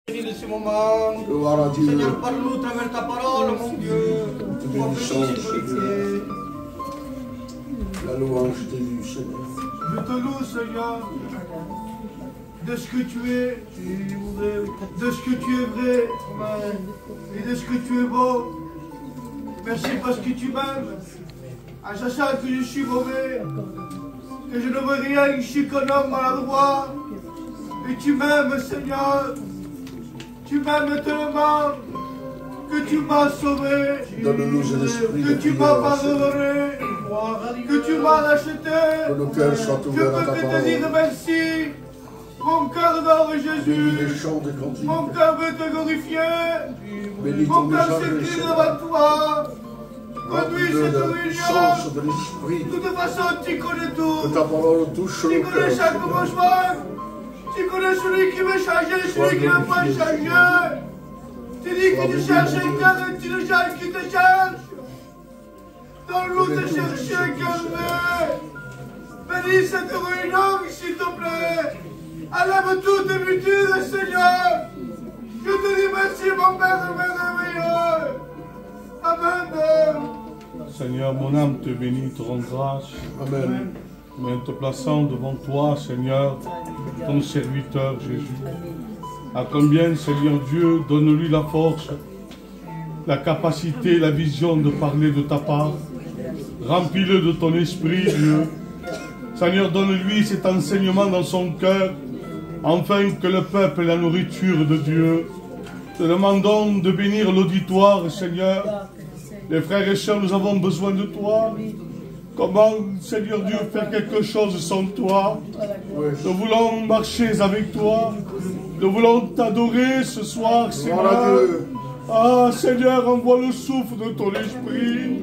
De ce moment, Gloire à Dieu. Seigneur, parle-nous à travers ta parole, mon Dieu. La louange t'est vue, Seigneur. Je te loue, Seigneur, de ce que tu es, de ce que tu es vrai, et de ce que tu es beau. Merci parce que tu m'aimes. À chaque fois que je suis mauvais, que je ne veux rien, je suis qu'un homme maladroit. Et tu m'aimes, Seigneur. Tu m'aimes tellement que tu m'as sauvé, Donne-nous un esprit que de tu m'as prière, Seigneur. pardonné, que tu m'as racheté. Que nos cœurs soient Je ouverts à ta peux que te parole. dire merci. Mon cœur adore Bénis les Jésus. chants des cantiques. Mon cœur veut te glorifier. Bénis Mon ton cœur messager, s'incline Seigneur. devant toi. Conduis Remplis-le cette de la réunion. puissance de l'esprit. De toute façon, tu connais Que tout. ta parole touche Tu nos connais cœurs, chaque Seigneur. commencement. Tu connais celui qui veut changer, Sois celui qui n'a pas glorifié, changé. Seigneur. Tu dis que tu cherches un cœur et tu le cherches qui te cherche. Donne-nous de chercher un cœur vrai. Bénis cette réunion, s'il te plaît. Enlève toutes tes virtudes, Seigneur. Je te dis merci, mon Père merveilleux. Amen. Seigneur, mon âme te bénit, te rend grâce. Amen. Mais en te plaçant devant toi, Seigneur, ton serviteur Jésus. À combien, Seigneur Dieu, donne-lui la force, la capacité, la vision de parler de ta part. Remplis-le de ton esprit, Dieu. Seigneur, donne-lui cet enseignement dans son cœur, afin que le peuple ait la nourriture de Dieu. Te demandons de bénir l'auditoire, Seigneur. Les frères et sœurs, nous avons besoin de toi. Comment, Seigneur Dieu, faire quelque chose sans toi? Nous voulons marcher avec toi. Nous voulons t'adorer ce soir, Gloire à Seigneur. Dieu. Ah, Seigneur, envoie le souffle de ton esprit.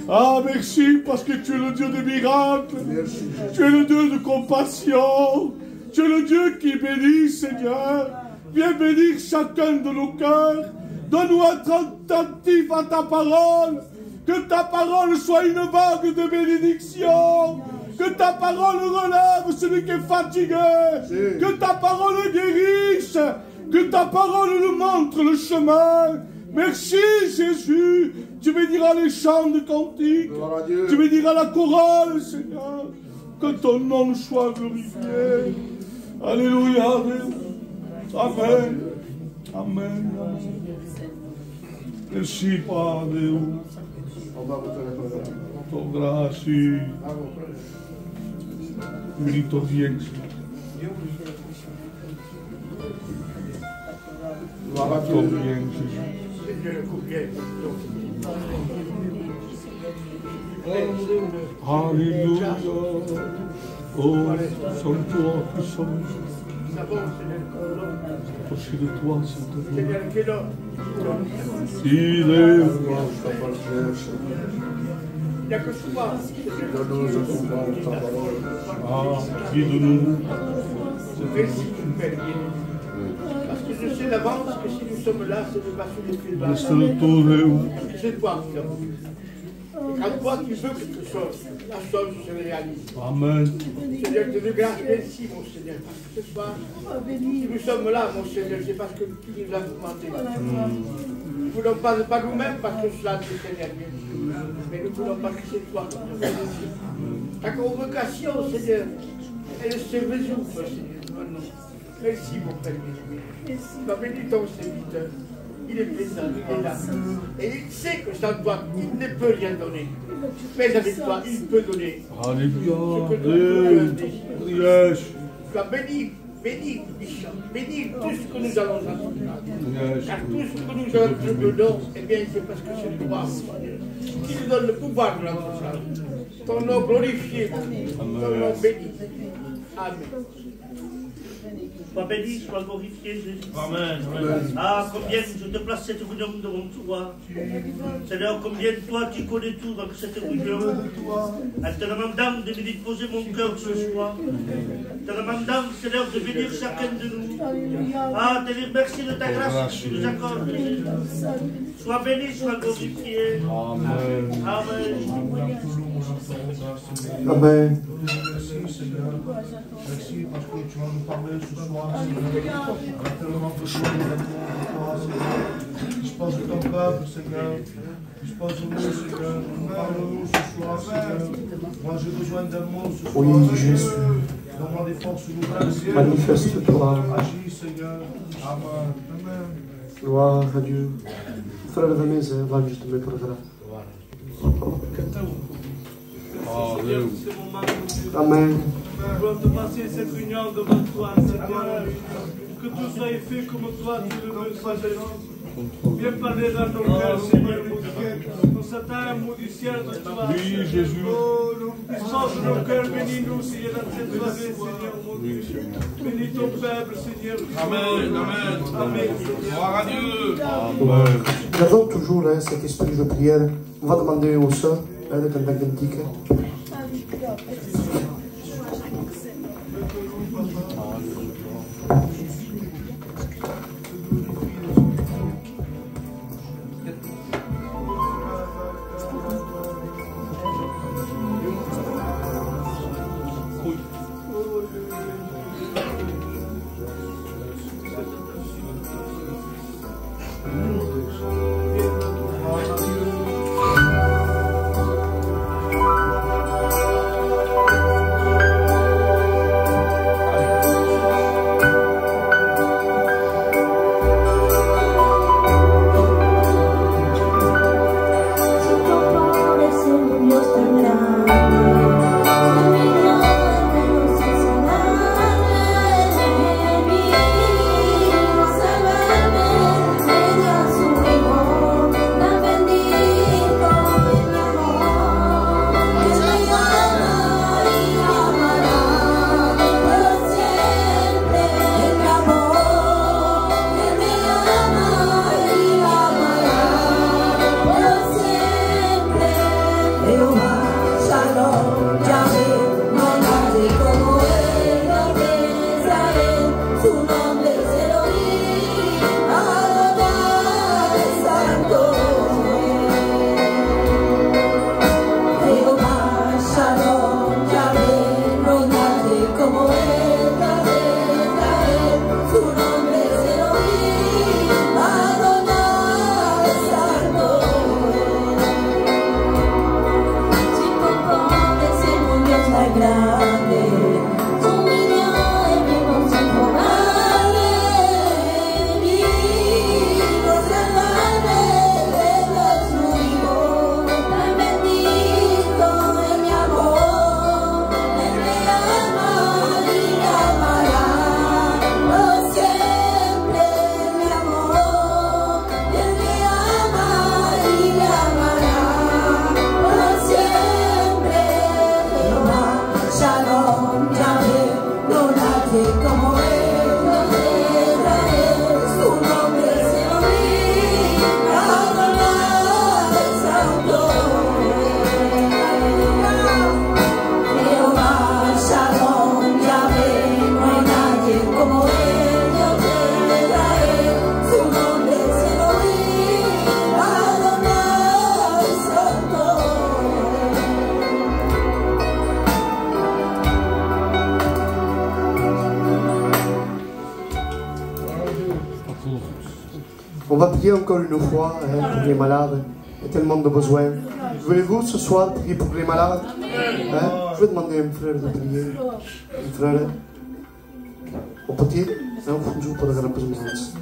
Ah, merci, parce que tu es le Dieu des miracles. Merci. Tu es le Dieu de compassion. Tu es le Dieu qui bénit, Seigneur. Viens bénir chacun de nos cœurs. Donne-nous être attentifs à ta parole. Que ta parole soit une vague de bénédiction. Que ta parole relève celui qui est fatigué. Que ta parole guérisse. Que ta parole nous montre le chemin. Merci Jésus. Tu béniras les chants de cantiques. Gloire à Dieu. Tu béniras la chorale, Seigneur. Que ton nom soit glorifié. Alléluia. Amen. Amen. Merci, Père Dieu. On va vous faire Ton grâce. Mérite bien. Gloire à Ton Dieu. bien, Jésus. Alléluia. Oh, sans-toi, puissant. Approchez de toi, s'il te plaît. Il est Louange t'appartient, Seigneur. Il n'y a que toi. Donne-nous à comprendre ta parole. ah, guide-nous. Merci, Père. Parce que je sais d'avance que si nous sommes là, c'est de passer les pieds bas. Laisse le tourner. C'est toi qui l'as voulu. Et quand toi tu veux quelque chose, la chose se réalise. Amen. Seigneur, je te grâce, merci mon Seigneur. Parce que ce soir, si nous sommes là, mon Seigneur, c'est parce que tu nous as demandé. Nous ne voulons pas nous-mêmes parce que cela te Seigneur. Mais nous voulons parce que c'est toi qui nous as demandé. Ta convocation, Seigneur, elle se résout, mon Seigneur. Merci, mon Père Jésus. Tu as béni ton serviteur. Il est présent, il est là. Et il sait que sans toi, il ne peut rien donner. Mais avec toi, il peut donner. Alléluia. Yes. Tu as béni, Bishop, béni tout ce que nous allons entendre. Yes. Car tout ce que nous allons te donner, eh bien, c'est parce que c'est toi, qui nous donne le pouvoir de notre salut. Ton nom glorifié, ton nom béni. Amen. Sois béni, sois glorifié, Jésus. Amen. Ah, combien je te place cette réunion devant toi. Seigneur, combien toi tu connais tout dans cette réunion. En te demandant de me disposer mon cœur ce soir. En te demandant, Seigneur, de bénir chacun de nous. Ah, te dire merci de ta grâce que tu nous accordes, Jésus. Sois béni, sois glorifié. Amen. Amen. Amen. Seigneur. Merci parce que tu vas nous parler ce soir, Seigneur. On a tellement besoin d'amour de toi, Seigneur. Dispose de ton peuple, Seigneur. Dispose de nous, Seigneur. Parle-nous ce soir, Seigneur. Moi, j'ai besoin d'amour ce soir. Oui, Jésus. Donne-moi des forces nouvelles. Manifeste-toi. Agis, Seigneur. Amen. Amen. Gloire à Dieu. Frère de mesa, vamos também para trás. Amen. Nous voulons te passer cette union devant toi, Seigneur. Que tout soit fait comme toi, tu le veux, Seigneur. Viens parler dans nos cœurs, Seigneur. Nous attendons, mot du ciel de toi. Oui, Jésus. Change nos cœurs, bénis-nous, Seigneur, dans cette soirée, Seigneur, mon Dieu. Bénis ton peuple, Seigneur. Amen, amen. Amen. Gloire à Dieu. Amen. Gardons toujours cet esprit de prière. On va demander aux sœurs de cantar cantique. On va prier encore une fois pour les malades. Il y a tellement de besoins. Voulez-vous ce soir prier pour les malades? Je vais demander à un frère de prier. Un frère. On peut dire? Não, fugiu para dar para os irmãos.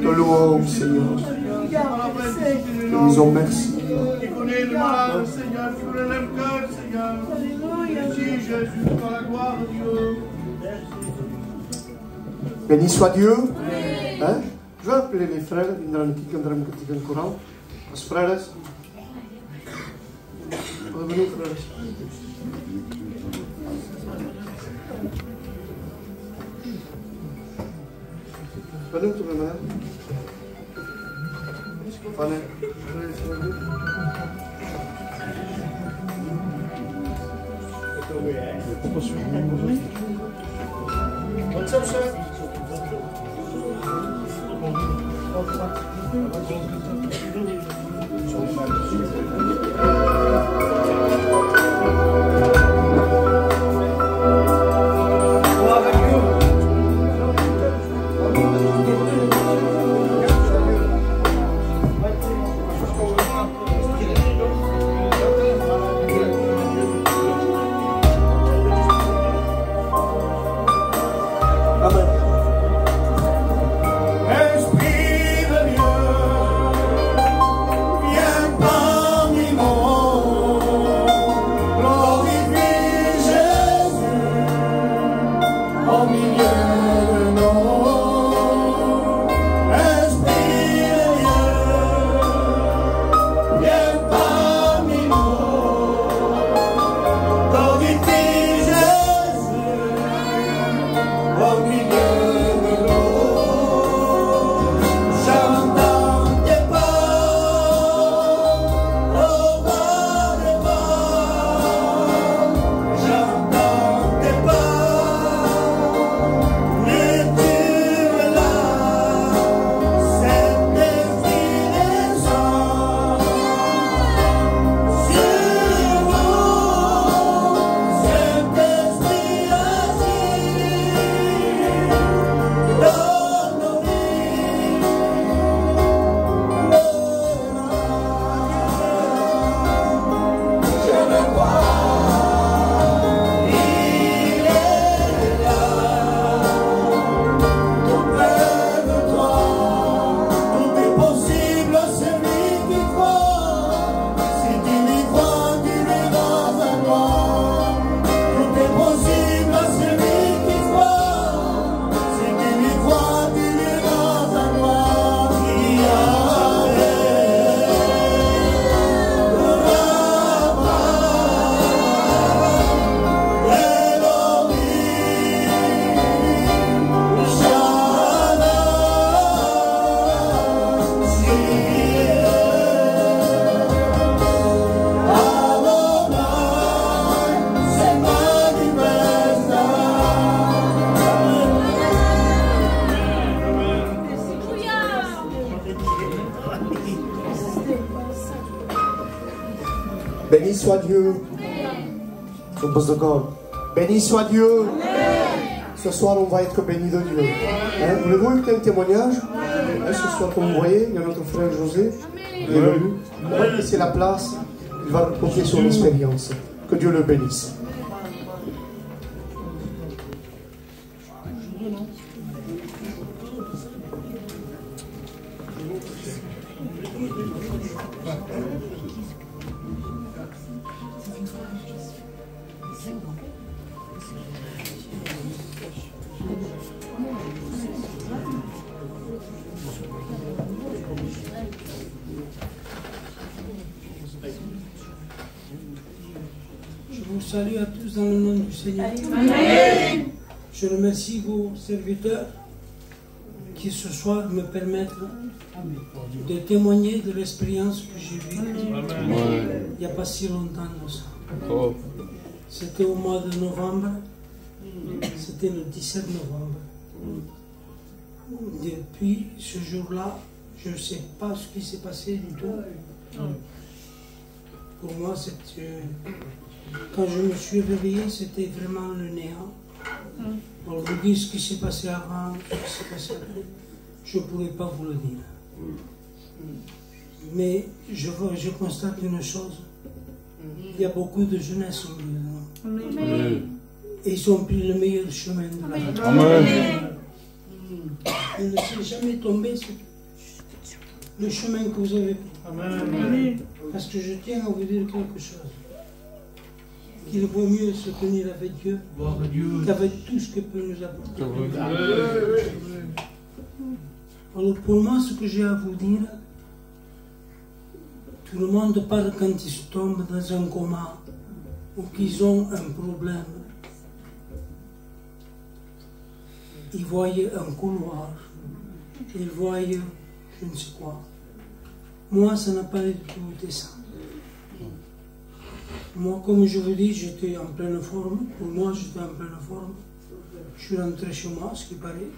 Te louons, Seigneur. Nous disons merci. Tu connais le malade, Seigneur, tu connais le cœur, Seigneur. Merci Jésus, par la gloire de Dieu. Béni soit Dieu. Hein? Je vais appeler les frères, ils viendront ici, quand ils vont cantar courant. Les frères. Venez, frères. Venez, tout le monde. Venez. What's up, sir? soit Dieu. Son boss de God. Béni soit Dieu. Ce soir, on va être béni de Dieu. Hein? Voulez-vous écouter un témoignage? Hein, ce soir, comme vous voyez, il y a notre frère José. Il est venu. On va laisser la place. Il va raconter son expérience. Que Dieu le bénisse. Salut à tous dans le nom du Seigneur. Amen. Je remercie vos serviteurs qui ce soir me permettent de témoigner de l'expérience que j'ai vécue il n'y a pas si longtemps de ça. C'était au mois de novembre, c'était le 17 novembre. Depuis ce jour-là, je ne sais pas ce qui s'est passé du tout. Pour moi, quand je me suis réveillé, c'était vraiment le néant. Pour vous dire ce qui s'est passé avant, ce qui s'est passé après, je ne pourrais pas vous le dire. Mais je constate une chose. Il y a beaucoup de jeunesse au milieu de nous. Et ils ont pris le meilleur chemin de la vie. Amen. Il ne s'est jamais tombé sur le chemin que vous avez pris. Amen. Parce que je tiens à vous dire quelque chose. Qu'il vaut mieux se tenir avec Dieu qu'avec tout ce que peut nous apporter. Alors pour moi, ce que j'ai à vous dire, tout le monde parle quand ils tombent dans un coma ou qu'ils ont un problème. Ils voient un couloir, ils voient je ne sais quoi. Moi, ça n'a pas du tout été ça. Moi, comme je vous dis, j'étais en pleine forme. Pour moi, j'étais en pleine forme. Je suis rentré chez moi, ce qui paraît.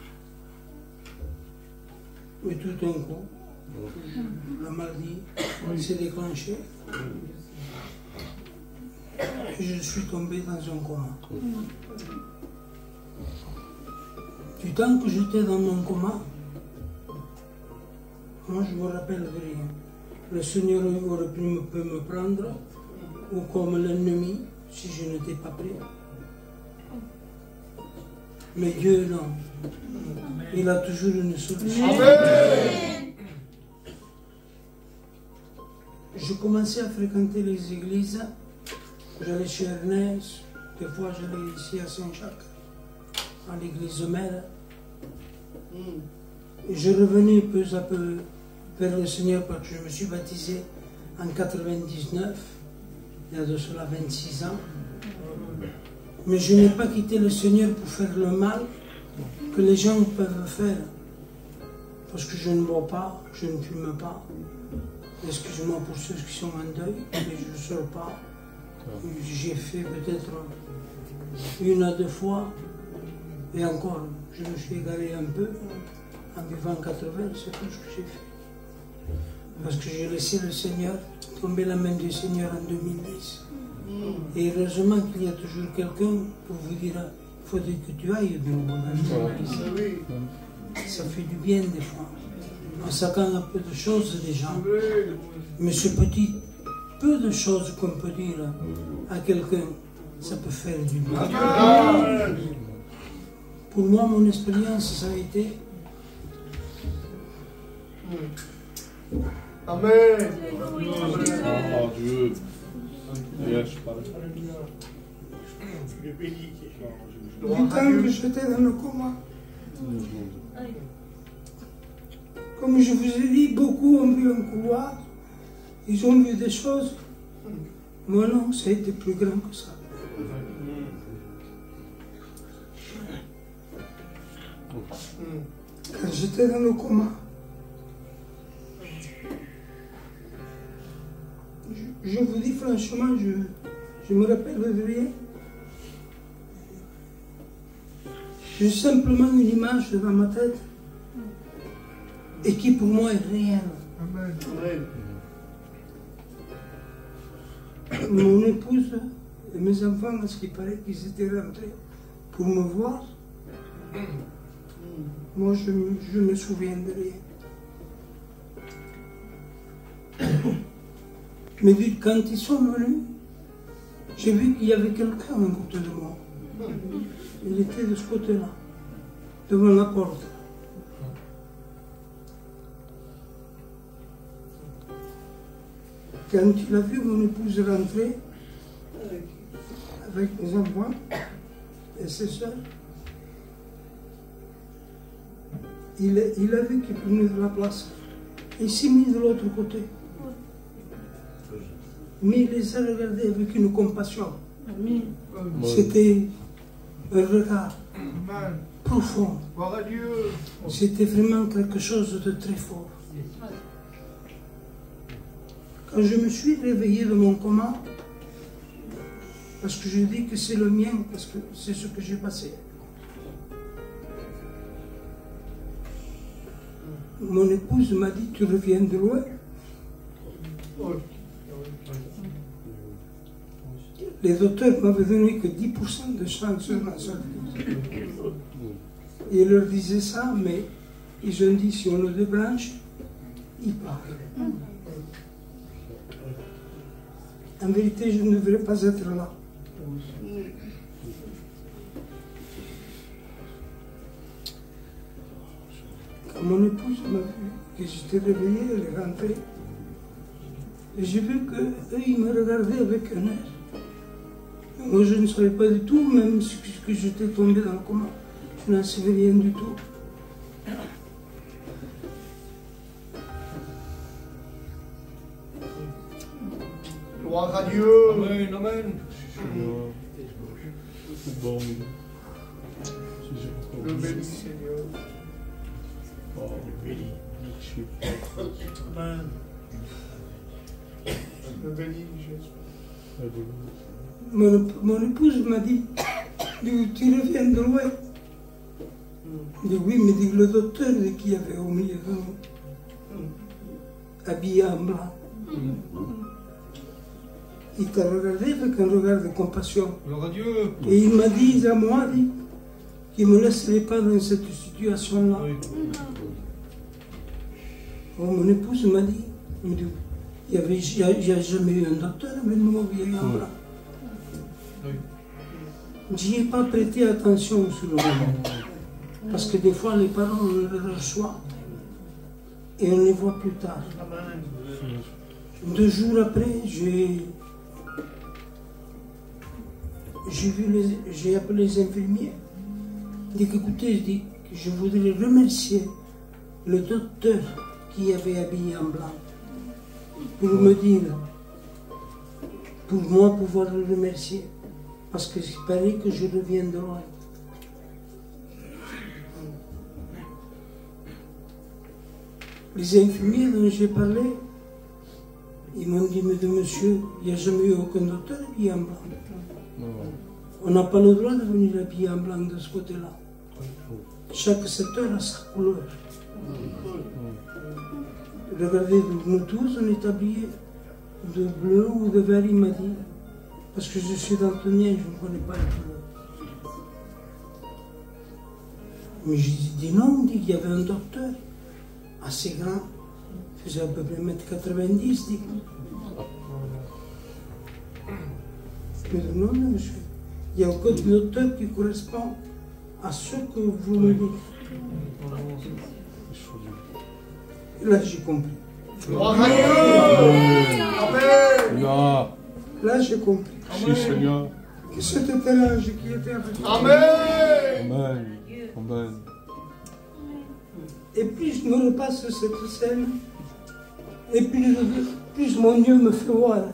Mais tout d'un coup, le mardi s'est déclenché. Et je suis tombé dans un coma. Du temps que j'étais dans mon coma, moi, je me rappelle de rien. Le Seigneur aurait pu me prendre, ou comme l'ennemi, si je n'étais pas prêt. Mais Dieu, non. Il a toujours une solution. Amen. Je commençais à fréquenter les églises. J'allais chez Ernest, des fois j'allais ici à Saint-Jacques, à l'église mère. Et je revenais peu à peu vers le Seigneur parce que je me suis baptisé en 99. Il y a de cela 26 ans. Mais je n'ai pas quitté le Seigneur pour faire le mal que les gens peuvent faire. Parce que je ne bois pas, je ne fume pas. Excusez-moi pour ceux qui sont en deuil, mais je ne sors pas. J'ai fait peut-être 1 à 2 fois. Et encore, je me suis égaré un peu. En vivant 80, c'est tout ce que j'ai fait. Parce que j'ai laissé le Seigneur, tomber la main du Seigneur en 2010. Et heureusement qu'il y a toujours quelqu'un pour vous dire, il faudrait que tu ailles de nouveau dans l'église. Ça fait du bien des fois. On s'accorde un peu de choses des gens. Mais ce petit peu de choses qu'on peut dire à quelqu'un, ça peut faire du bien. Pour moi, mon expérience, ça a été... Amen. Oh Dieu. Yes, Du temps que j'étais dans le coma, comme je vous ai dit, beaucoup ont vu un couloir, ils ont vu des choses. Moi non, ça a été plus grand que ça. Quand j'étais dans le coma, je vous dis franchement, je me rappelle de rien. J'ai simplement une image dans ma tête et qui pour moi est réelle. Amen. mon épouse et mes enfants, à ce qu'il paraît qu'ils étaient rentrés pour me voir. Moi, je me souviens de rien. Mais quand ils sont venus, j'ai vu qu'il y avait quelqu'un à côté de moi. Il était de ce côté-là, devant la porte. Quand il a vu mon épouse rentrer, avec mes enfants et ses soeurs, il a vu qu'il prenait de la place. Il s'est mis de l'autre côté. Mais il les a regardés avec une compassion. C'était un regard profond. C'était vraiment quelque chose de très fort. Quand je me suis réveillé de mon coma, parce que je dis que c'est le mien, parce que c'est ce que j'ai passé. Mon épouse m'a dit, tu reviens de loin. Les docteurs m'avaient donné que 10% de chance sur ma survie. Et ils leur disaient ça, mais ils ont dit, si on le débranche, il part. En vérité, je ne devrais pas être là. Quand mon épouse m'a vu que j'étais réveillé, elle est rentrée. Et j'ai vu qu'eux, ils me regardaient avec un air. Moi, je ne savais pas du tout, même que j'étais tombé dans le coma. Je n'en savais rien du tout. Gloire à Dieu. Amen, amen. Bon. Le béni Seigneur. Amen. Le béni Jésus. Mon épouse m'a dit, tu reviens de loin. Je dis oui, mais dit le docteur qui y avait au milieu de nous, habillé en blanc. Il t'a regardé avec un regard de compassion. Et il m'a dit à moi qu'il ne me laisserait pas dans cette situation-là. Oh, mon épouse m'a dit, il n'y a jamais eu un docteur avec nous habillé en blanc. J'y ai pas prêté attention sur le moment. Parce que des fois, les parents, on les reçoit et on les voit plus tard. 2 jours après, j'ai appelé les infirmiers. J'ai dit écoutez, je voudrais remercier le docteur qui avait habillé en blanc pour me dire, pour moi pouvoir le remercier. Parce qu'il paraît que je reviens de loin. Les infirmiers dont j'ai parlé, ils m'ont dit, mais monsieur, il n'y a jamais eu aucun docteur habillé en blanc. On n'a pas le droit de venir habillé en blanc de ce côté-là. Chaque secteur a sa couleur. Regardez, nous tous, on est habillés de bleu ou de vert, il m'a dit. Parce que je suis daltonien, je ne connais pas les couleurs. Mais j'ai dit non, on dit qu'il y avait un docteur assez grand, il faisait à peu près 1,90 m, dit. Je me dis non, monsieur, il y a aucun docteur qui correspond à ce que vous me dites. Et là, j'ai compris. Là, j'ai compris. Merci Seigneur. Que c'était l'ange qui était avec moi. Amen. Amen. Amen. Et plus je me repasse cette scène, et plus mon Dieu me fait voir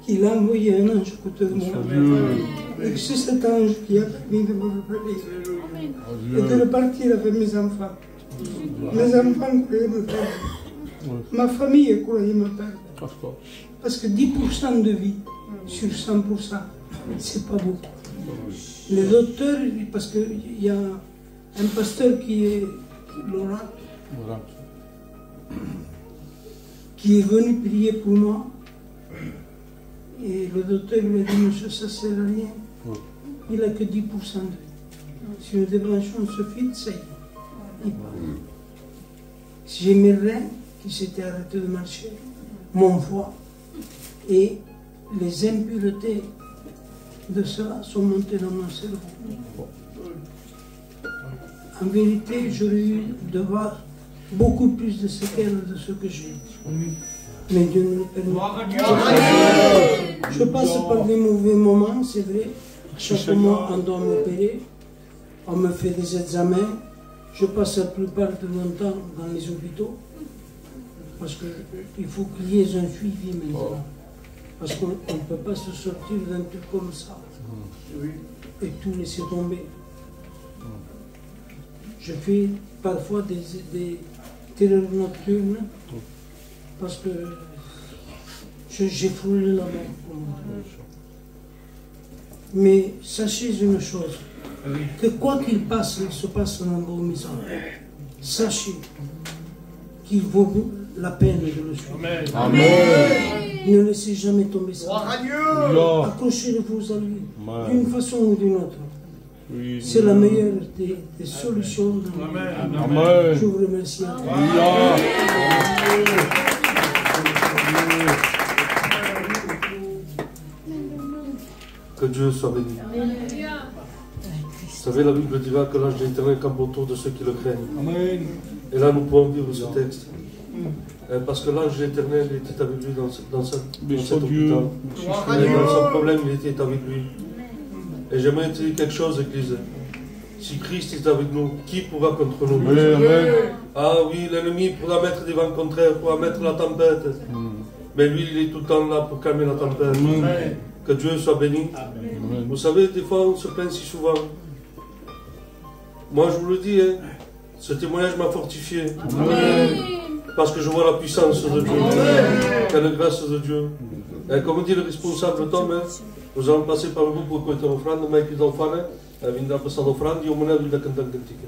qu'il a envoyé un ange à côté de moi. Et que c'est cet ange qui a permis de me révéler et de repartir avec mes enfants. Mes enfants croyaient me perdre. Ma famille croyait me perdre. Parce que 10% de vie sur 100%, c'est pas beaucoup. Les docteurs, parce qu'il y a un pasteur qui est Laurent, qui est venu prier pour moi. Et le docteur lui a dit, monsieur, ça sert à rien. Il n'a que 10% de vie. Si une débranchement se fit, ça y est, il part. Si j'ai mes reins qui s'étaient arrêtés de marcher, mon foie et les impuretés de cela sont montées dans mon cerveau. En vérité, j'aurais eu de voir beaucoup plus de séquelles de ce que j'ai. Mais Dieu ne le permet pas. Je passe par des mauvais moments, c'est vrai. Chaque mois, on doit m'opérer. On me fait des examens. Je passe la plupart de mon temps dans les hôpitaux. Parce qu'il faut qu'il y ait un suivi maintenant. Parce qu'on ne peut pas se sortir d'un truc comme ça. Et tout laisser tomber. Je fais parfois des terreurs nocturnes. Parce que j'ai frôlé la mort. Mais sachez une chose, que quoi qu'il passe, il se passe en embaumisant. Sachez qu'il vaut la peine de le suivre. Amen. Ne laissez jamais tomber ça. Accrochez-vous à lui, d'une façon ou d'une autre. C'est la meilleure des solutions. Amen. Je vous remercie. Que Dieu soit béni. Vous savez, la Bible dira que l'ange de l'Éternel campe autour de ceux qui le craignent. Amen. Et là, nous pouvons vivre ce texte. Parce que l'ange de l'Éternel était avec lui dans cet hôpital. Et dans son problème, il était avec lui. Et j'aimerais te dire quelque chose, Église. Si Christ est avec nous, qui pourra contre nous? Amen. Ah oui, l'ennemi pourra mettre des vents contraires, pourra mettre la tempête. Mais lui, il est tout le temps là pour calmer la tempête. Amen. Que Dieu soit béni. Amen. Vous savez, des fois, on se plaint si souvent. Moi, je vous le dis, hein, ce témoignage m'a fortifié. Amen. Parce que je vois la puissance de Dieu. La grâce de Dieu. Et comme dit le responsable Tom, hein, nous allons passer par le groupe pour écouter l'offrande, mais qui d'enfants, vindrà passar l'offrande et au moment de cantar un cantique.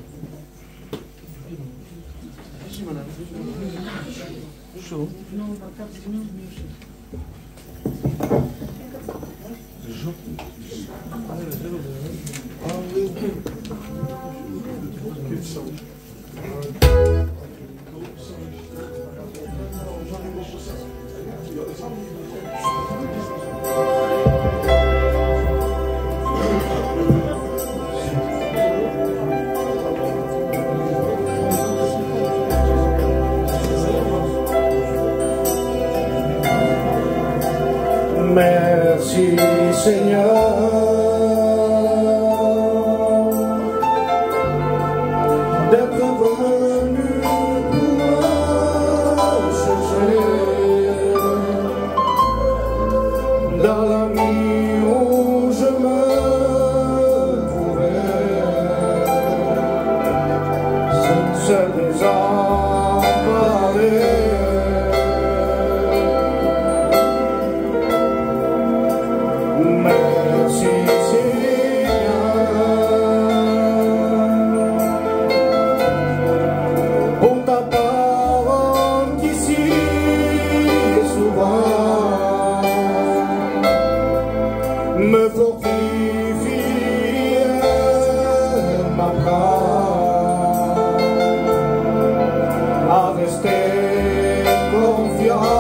Merci Seigneur d'être venu pour me chercher dans la nuit où je me trouvais seul désemparé. Merci Seigneur pour ta parole qui si souvent me fortifie et m'apprend à rester confiant.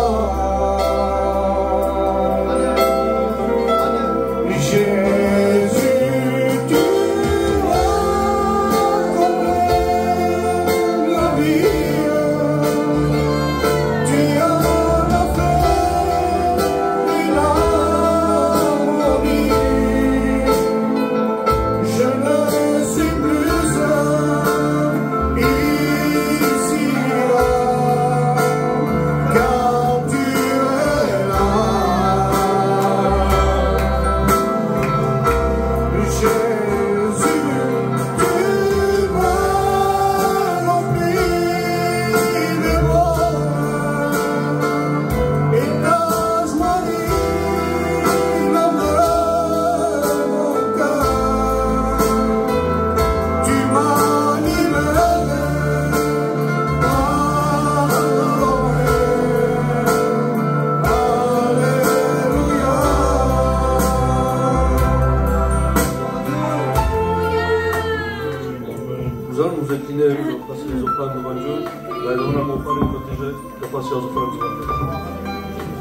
incliner, de passer les offrandes devant Dieu. Ben, on a mon frère protégé de passer les offrandes devant Dieu.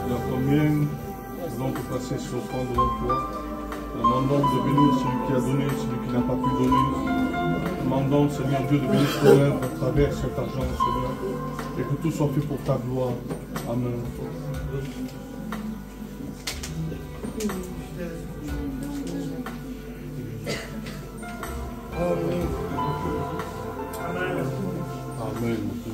La première, nous allons te passer sur offrande devant toi. Nous demandons de bénir celui qui a donné, celui qui n'a pas pu donner. Nous demandons, Seigneur Dieu, de bénir ton œuvre à travers cet argent, Seigneur. Et que tout soit fait pour ta gloire. Amen. Amen. Amen.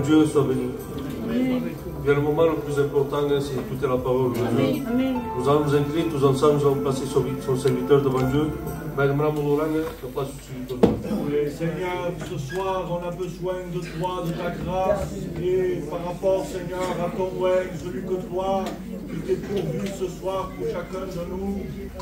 Dieu soit béni. Bien, le moment le plus important, c'est d'écouter la parole de Dieu. Nous allons nous incliner tous ensemble, nous allons placer son serviteur devant Dieu. Seigneur, ce soir, on a besoin de toi, de ta grâce, et par rapport, Seigneur, à ton oeil, celui que toi, tu t'es pourvu ce soir pour chacun de nous.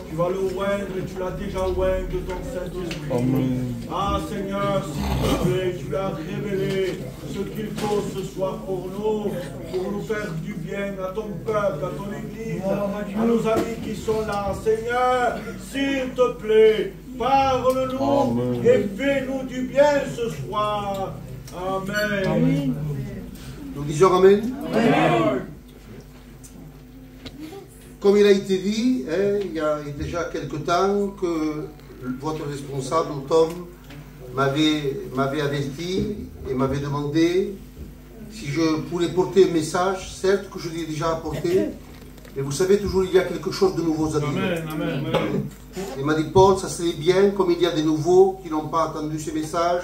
Tu vas le oindre et tu l'as déjà oint de ton Saint-Esprit. Ah, Seigneur, s'il te plaît, tu as révélé ce qu'il faut ce soir pour nous faire du bien à ton peuple, à ton Église, à nos amis qui sont là. Seigneur, s'il te plaît, parle-nous et fais-nous du bien ce soir. Amen. Amen. Nous disons Amen. Amen. Comme il a été dit, il y a déjà quelque temps que votre responsable, Tom, m'avait averti et m'avait demandé si je pourrais porter un message, certes que je l'ai déjà apporté, mais vous savez, toujours il y a quelque chose de nouveau à dire. Amen, amen, amen. Il m'a dit, Paul, ça serait bien, comme il y a des nouveaux qui n'ont pas entendu ces messages,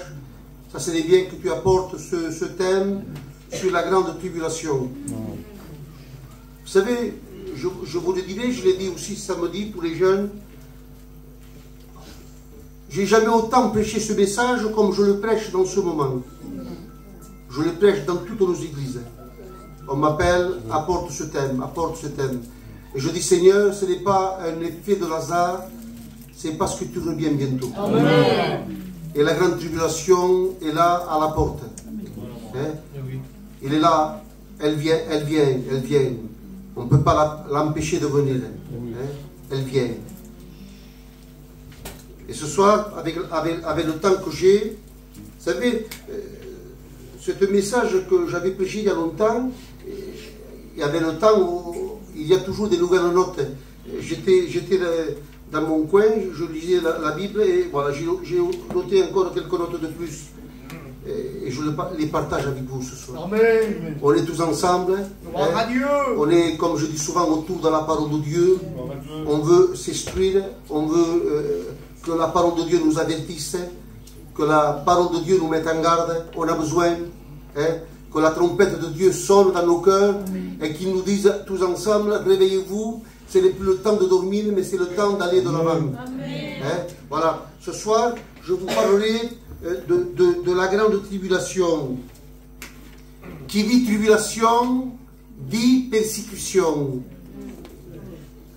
ça serait bien que tu apportes ce thème sur la grande tribulation. Vous savez, je vous le dirai, je l'ai dit aussi samedi pour les jeunes, j'ai jamais autant prêché ce message comme je le prêche dans ce moment. Je le prêche dans toutes nos églises. on m'appelle, apporte ce thème, apporte ce thème. Et je dis, Seigneur, ce n'est pas un effet de hasard, c'est parce que tu reviens bientôt. Amen. Et la grande tribulation est là à la porte. Hein? Il est là, elle vient, elle vient, elle vient. On ne peut pas l'empêcher de venir. Hein? Elle vient. Et ce soir, avec le temps que j'ai, vous savez, c'est un message que j'avais prêché il y a longtemps. Il y avait le temps où il y a toujours des nouvelles notes. J'étais dans mon coin, je lisais la Bible et voilà, j'ai noté encore quelques notes de plus. Et je les partage avec vous ce soir. Amen. On est tous ensemble. Gloire à Dieu. On est, comme je dis souvent, autour de la parole de Dieu. On veut s'instruire. On veut que la parole de Dieu nous avertisse. Que la parole de Dieu nous mette en garde. On a besoin que la trompette de Dieu sonne dans nos cœurs et qu'il nous dise tous ensemble, réveillez-vous. Ce n'est plus le temps de dormir, mais c'est le temps d'aller de l'avant. Voilà. Ce soir, je vous parlerai de la grande tribulation. Qui dit tribulation, dit persécution.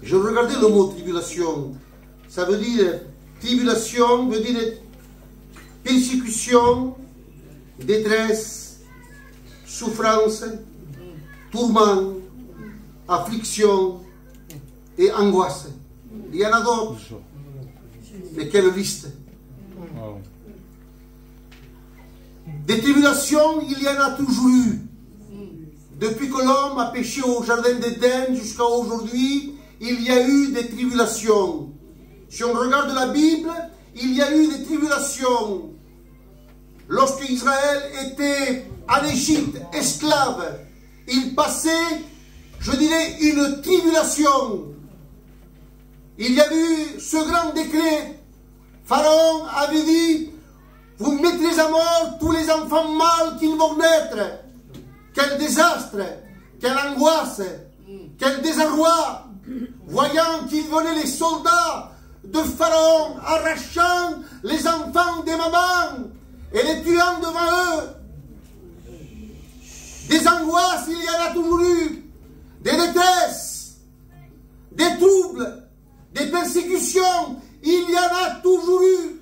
Je regardais le mot tribulation. Ça veut dire, tribulation veut dire persécution, détresse, souffrance, tourment, affliction et angoisse. Il y en a d'autres. Mais quelle liste? Des tribulations, il y en a toujours eu. Depuis que l'homme a péché au jardin d'Éden jusqu'à aujourd'hui, il y a eu des tribulations. Si on regarde la Bible, il y a eu des tribulations. Lorsque Israël était en Égypte, esclave, il passait, je dirais, une tribulation. Il y a eu ce grand décret. Pharaon avait dit, vous mettrez à mort tous les enfants mâles qui vont naître. Quel désastre, quelle angoisse, quel désarroi, voyant qu'il venait les soldats de Pharaon arrachant les enfants des mamans et les tuant devant eux. Des angoisses, il y en a toujours eu, des détresses, des troubles, des persécutions, il y en a toujours eu.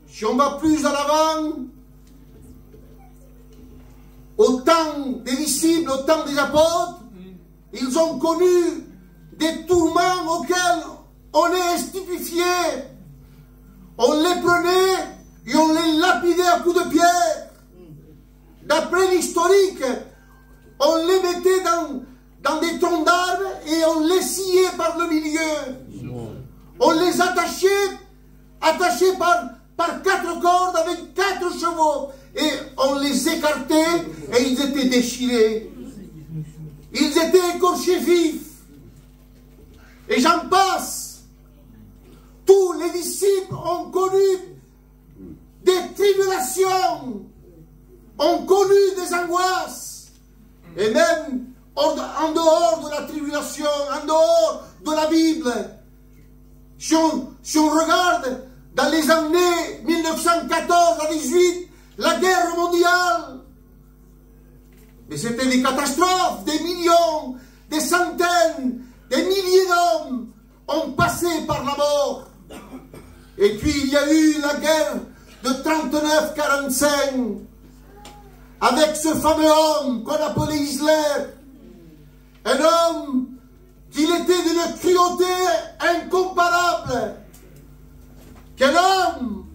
Si on va plus à l'avant, au temps des disciples, au temps des apôtres, ils ont connu des tourments auxquels on est stupéfié. On les prenait et on les lapidait à coups de pierre. D'après l'historique, on les mettait dans des troncs d'arbres et on les sciait par le milieu. On les attachait par 4 cordes avec 4 chevaux. Et on les écartait et ils étaient déchirés. Ils étaient écorchés vifs. Et j'en passe. Tous les disciples ont connu des tribulations, ont connu des angoisses. Et même en dehors de la tribulation, en dehors de la Bible, si on regarde dans les années 1914 à 18, la guerre mondiale, mais c'était des catastrophes, des millions, des centaines, des milliers d'hommes ont passé par la mort. Et puis il y a eu la guerre de 39-45 avec ce fameux homme qu'on appelait Hitler, un homme qui était d'une cruauté incomparable. Quel homme!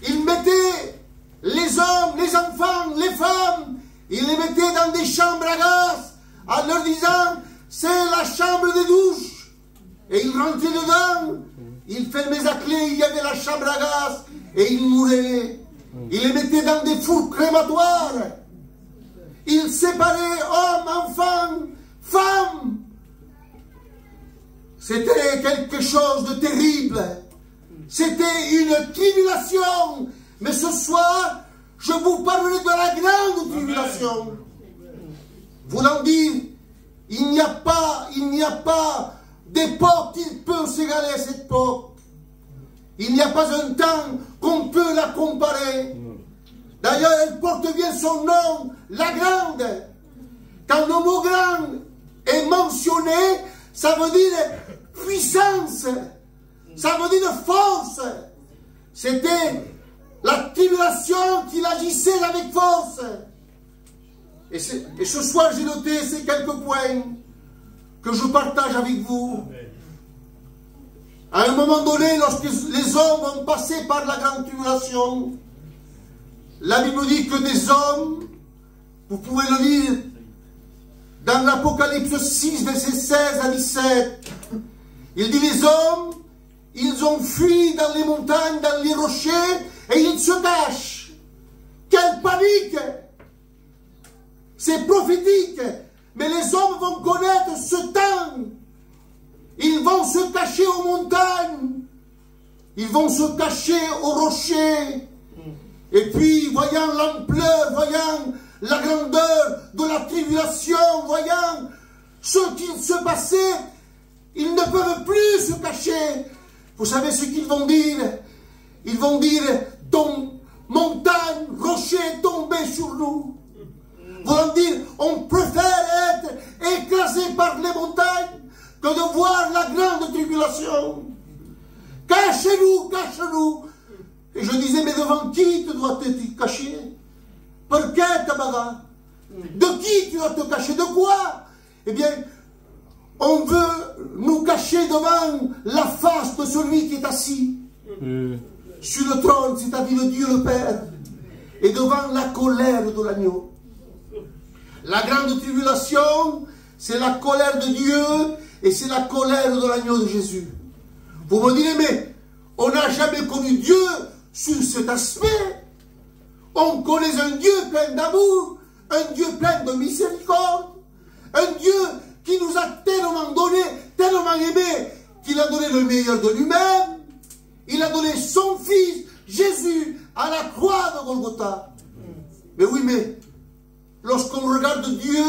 Il mettait les hommes, les enfants, les femmes, il les mettait dans des chambres à gaz en leur disant c'est la chambre de douche. Et il rentrait dedans, il fermait sa clé, il y avait la chambre à gaz et il mourait. Il les mettait dans des fours crématoires. Il séparait hommes, enfants, femmes. C'était quelque chose de terrible. C'était une tribulation. Mais ce soir, je vous parlerai de la grande tribulation. Voulant dire, il n'y a pas d'époque qui peut s'égaler à cette époque. Il n'y a pas un temps qu'on peut la comparer. D'ailleurs, elle porte bien son nom, la grande. quand le mot grand est mentionné, ça veut dire puissance, ça veut dire force. C'était la tribulation qui agissait avec force. Et ce soir, j'ai noté ces quelques points que je partage avec vous. À un moment donné, lorsque les hommes ont passé par la grande tribulation, la Bible dit que des hommes, vous pouvez le lire dans l'Apocalypse 6, versets 16 à 17, il dit les hommes, ils ont fui dans les montagnes, dans les rochers, et ils se cachent. Quelle panique! C'est prophétique, mais les hommes vont connaître ce temps. Ils vont se cacher aux montagnes, ils vont se cacher aux rochers, et puis voyant l'ampleur, voyant la grandeur de la tribulation, voyant ce qu'il se passait, ils ne peuvent plus se cacher. Vous savez ce qu'ils vont dire? Ils vont dire, montagne, rocher tombé sur nous. Ils vont dire, on préfère être écrasé par les montagnes que de voir la grande tribulation. Cachez-nous, cachez-nous. Et je disais, mais devant qui tu dois te cacher? Pour quel camarade? De qui tu dois te cacher? De quoi? Eh bien, on veut nous cacher devant la face de celui qui est assis sur le trône, c'est-à-dire Dieu le Père, et devant la colère de l'agneau. La grande tribulation, c'est la colère de Dieu et c'est la colère de l'agneau de Jésus. Vous me direz, mais on n'a jamais connu Dieu sur cet aspect. On connaît un Dieu plein d'amour, un Dieu plein de miséricorde, un Dieu qui nous a tellement donné, tellement aimé, qu'il a donné le meilleur de lui-même. Il a donné son Fils, Jésus, à la croix de Golgotha. Mais oui, mais lorsqu'on regarde Dieu,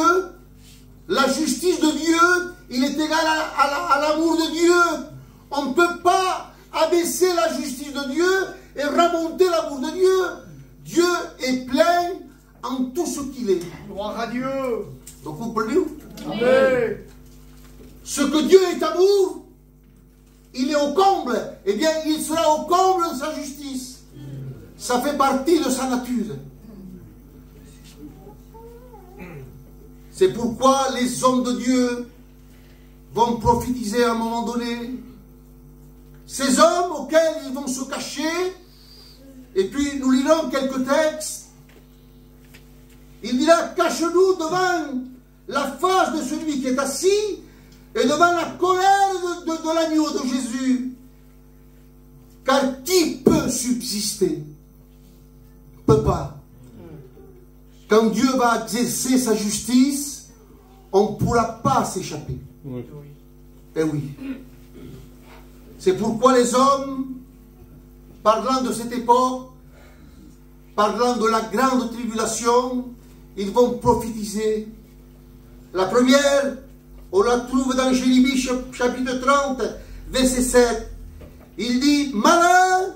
la justice de Dieu, il est égal à l'amour de Dieu. On ne peut pas abaisser la justice de Dieu et remonter l'amour de Dieu. Dieu est plein en tout ce qu'il est. Gloire à Dieu. Donc vous comprenez? Amen. Ce que Dieu est amour, il est au comble. Eh bien, il sera au comble de sa justice. Ça fait partie de sa nature. C'est pourquoi les hommes de Dieu vont prophétiser à un moment donné. Ces hommes auxquels ils vont se cacher, et puis nous lirons quelques textes. Il dira, cache-nous devant la face de celui qui est assis et devant la colère de l'agneau de Jésus. Car qui peut subsister? Ne peut pas. Quand Dieu va exercer sa justice, on ne pourra pas s'échapper. Oui. Eh oui. C'est pourquoi les hommes, parlant de cette époque, parlant de la grande tribulation, ils vont prophétiser. La première, on la trouve dans Jérémie chapitre 30, verset 7. Il dit, malheur,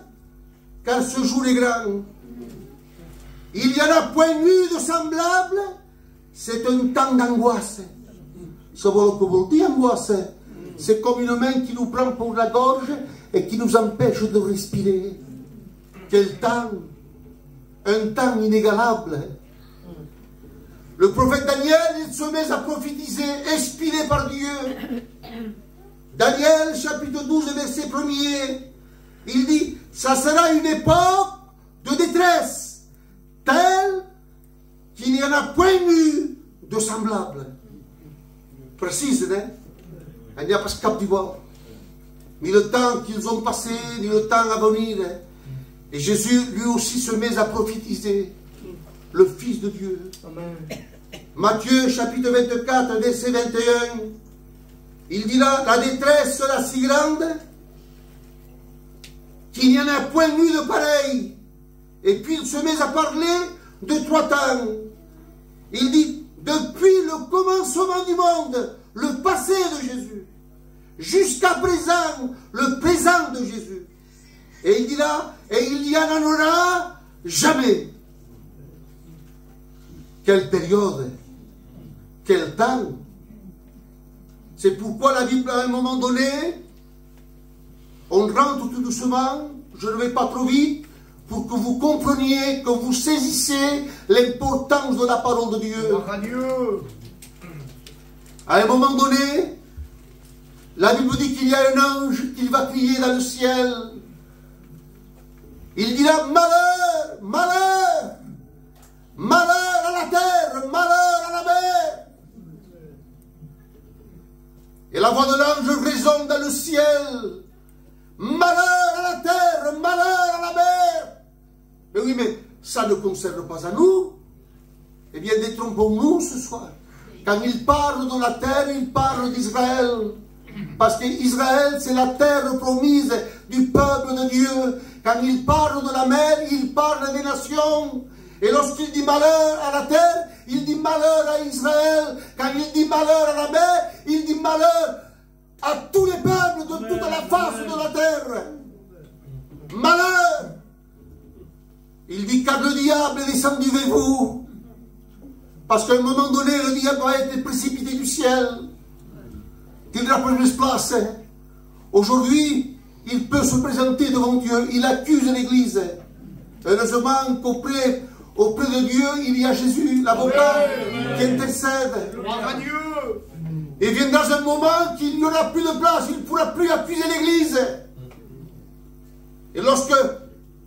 car ce jour est grand. Il n'y en a point eu de semblable, c'est un temps d'angoisse. Savez-vous que vous dites angoisse? C'est comme une main qui nous prend pour la gorge et qui nous empêche de respirer. Quel temps! Un temps inégalable. Le prophète Daniel, il se met à prophétiser, inspiré par Dieu. Daniel, chapitre 12, verset 1er, il dit, ça sera une époque de détresse, telle qu'il n'y en a point eu de semblable. Précise, hein? Il n'y a pas ce cap d'Ivoire. Ni le temps qu'ils ont passé, ni le temps à venir. Et Jésus, lui aussi, se met à prophétiser. Le Fils de Dieu. Amen. Matthieu, chapitre 24, verset 21. Il dit là, la détresse sera si grande qu'il n'y en a point eu de pareil. Et puis il se met à parler de 3 temps. Il dit, depuis le commencement du monde, le passé de Jésus, jusqu'à présent, le présent de Jésus. Et il dit là, et il n'y en aura jamais. Quelle période! quel temps. C'est pourquoi la Bible, à un moment donné, on rentre tout doucement, je ne vais pas trop vite, pour que vous compreniez, que vous saisissez l'importance de la parole de Dieu. À un moment donné, la Bible dit qu'il y a un ange qui va crier dans le ciel. Il dira malheur, malheur, malheur à la terre, malheur à la mer. Et la voix de l'ange résonne dans le ciel. Malheur à la terre, malheur à la mer. Mais oui, mais ça ne concerne pas à nous. Eh bien, détrompons-nous ce soir. Quand il parle de la terre, il parle d'Israël. Parce qu'Israël, c'est la terre promise du peuple de Dieu. Quand il parle de la mer, il parle des nations. Et lorsqu'il dit malheur à la terre, il dit malheur à Israël. Quand il dit malheur à la mer, il dit malheur à tous les peuples de toute la face de la terre. Malheur. Il dit car le diable est descendu vers vous. Parce qu'à un moment donné, le diable va être précipité du ciel. Il rapproche place. Aujourd'hui, il peut se présenter devant Dieu. Il accuse l'Église. Heureusement qu'auprès de Dieu, il y a Jésus, l'avocat, qui intercède. Et viendra un moment qu'il n'y aura plus de place. Il ne pourra plus accuser l'Église. Et lorsque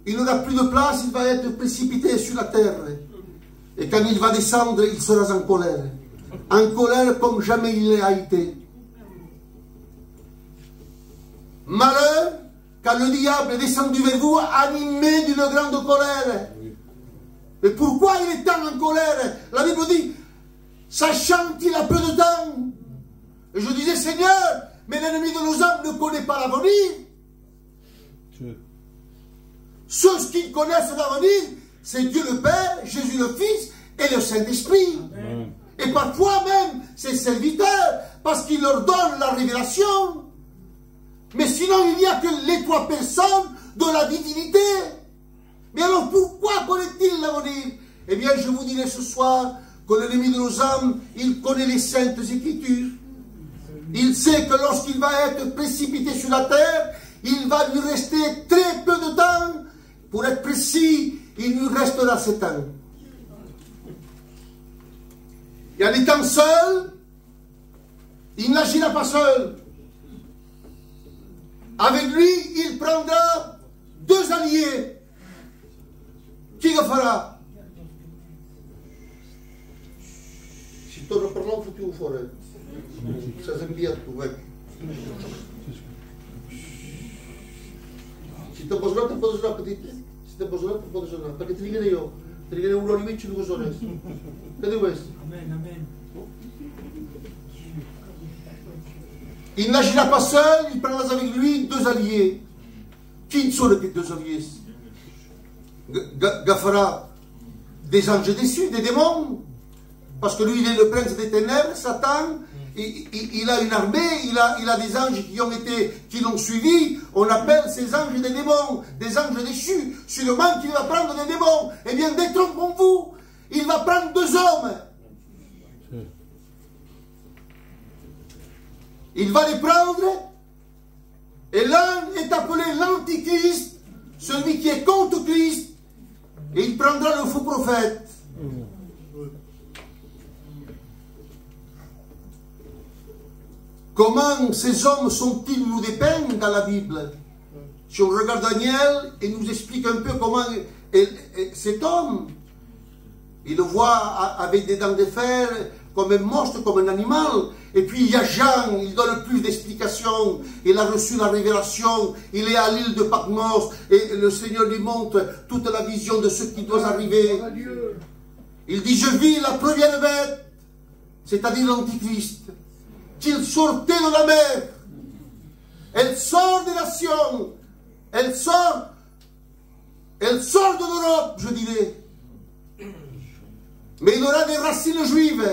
il n'aura plus de place, il va être précipité sur la terre. Et quand il va descendre, il sera en colère. En colère comme jamais il a été. Malheur, quand le diable est descendu vers vous, animé d'une grande colère. Mais pourquoi il est tant en colère? La Bible dit, sachant qu'il a peu de temps. Et je disais, Seigneur, mais l'ennemi de nos âmes ne connaît pas l'avenir. Ceux qui connaissent l'avenir, c'est Dieu le Père, Jésus le Fils et le Saint-Esprit. Et parfois même ses serviteurs, parce qu'il leur donne la révélation. Mais sinon, il n'y a que les trois personnes de la divinité. Mais alors, pourquoi connaît-il l'avenir? Eh bien, je vous dirai ce soir que l'ennemi de nos âmes, il connaît les saintes écritures. Il sait que lorsqu'il va être précipité sur la terre, il va lui rester très peu de temps. Pour être précis, il lui restera 7 ans. Et en étant seul, il n'agira pas seul. Avec lui, il prendra 2 alliés. Qui le fera? Si tu ne parles pas, tu le feras. Ça s'envie ouais. Si tu pots anar petit. Si tu pots anar. Perquè trigaré jo. Trigaré 1 hora i mitja, 2 hores. Què dius? Amen. Il n'agira pas seul, il prendra avec lui 2 alliés. Qui sont les 2 alliés? Gafara, des anges déçus, des démons. Parce que lui, il est le prince des ténèbres, Satan. Il a une armée, il a des anges qui l'ont suivi. On appelle ces anges des démons, des anges déchus. Sûrement qu'il va prendre des démons. Eh bien, détrompons-vous, il va prendre 2 hommes. Il va les prendre, et l'un est appelé l'Antichrist, celui qui est contre Christ, et il prendra le faux prophète. Comment ces hommes sont-ils nous dépeints dans la Bible? Si on regarde Daniel, il nous explique un peu comment cet homme, il le voit avec des dents de fer, comme un monstre, comme un animal. Et puis il y a Jean, il donne plus d'explications. Il a reçu la révélation, il est à l'île de Patmos, et le Seigneur lui montre toute la vision de ce qui doit arriver. Il dit, je vis la première bête, c'est-à-dire l'Antichrist, qu'il sortait de la mer. Elle sort des nations, elle sort de l'Europe, je dirais. Mais il aura des racines juives.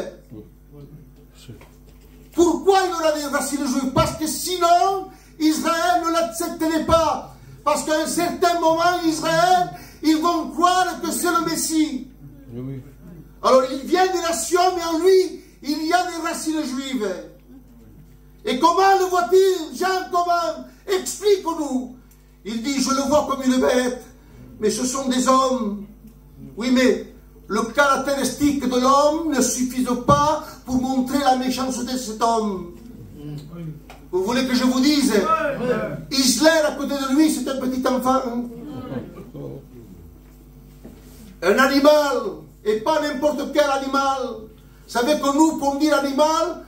Pourquoi il aura des racines juives? Parce que sinon, Israël ne l'accepterait pas. Parce qu'à un certain moment, Israël, ils vont croire que c'est le Messie. Alors il vient des nations, mais en lui, il y a des racines juives. Et comment le voit-il? Jean, comment? Explique-nous. Il dit, je le vois comme une bête, mais ce sont des hommes. Oui, mais le caractéristique de l'homme ne suffit pas pour montrer la méchanceté de cet homme. Vous voulez que je vous dise? Hitler, à côté de lui, c'est un petit enfant. Un animal, et pas n'importe quel animal. Vous savez que nous, pour dire animal,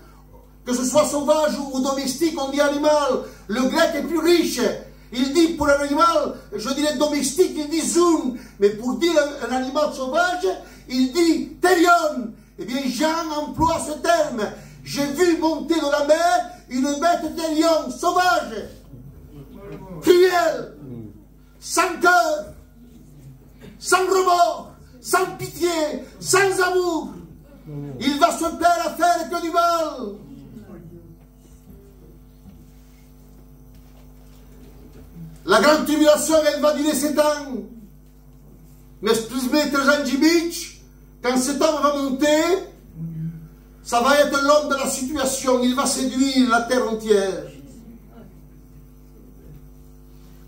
que ce soit sauvage ou domestique, on dit animal. Le grec est plus riche. Il dit pour un animal, je dirais domestique, il dit zoom. Mais pour dire un animal sauvage, il dit terion. Eh bien, Jean emploie ce terme. J'ai vu monter de la mer une bête terion, sauvage, cruelle, sans cœur, sans remords, sans pitié, sans amour. Il va se plaire à faire que du mal. La grande tribulation, elle va durer 7 ans. Mais quand cet homme va monter, ça va être l'homme de la situation. Il va séduire la terre entière.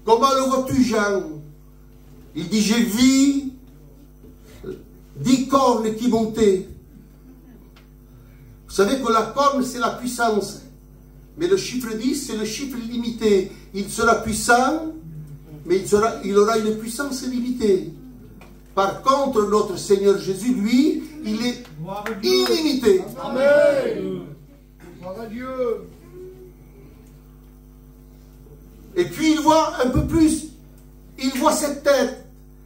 Comment le vois-tu, Jean? Il dit, j'ai vu 10 cornes qui montaient. Vous savez que la corne, c'est la puissance. Mais le chiffre 10, c'est le chiffre limité. Il sera puissant, mais il aura une puissance limitée. Par contre, notre Seigneur Jésus, lui, il est illimité. Amen. Gloire à Dieu. Et puis il voit un peu plus. Il voit cette tête.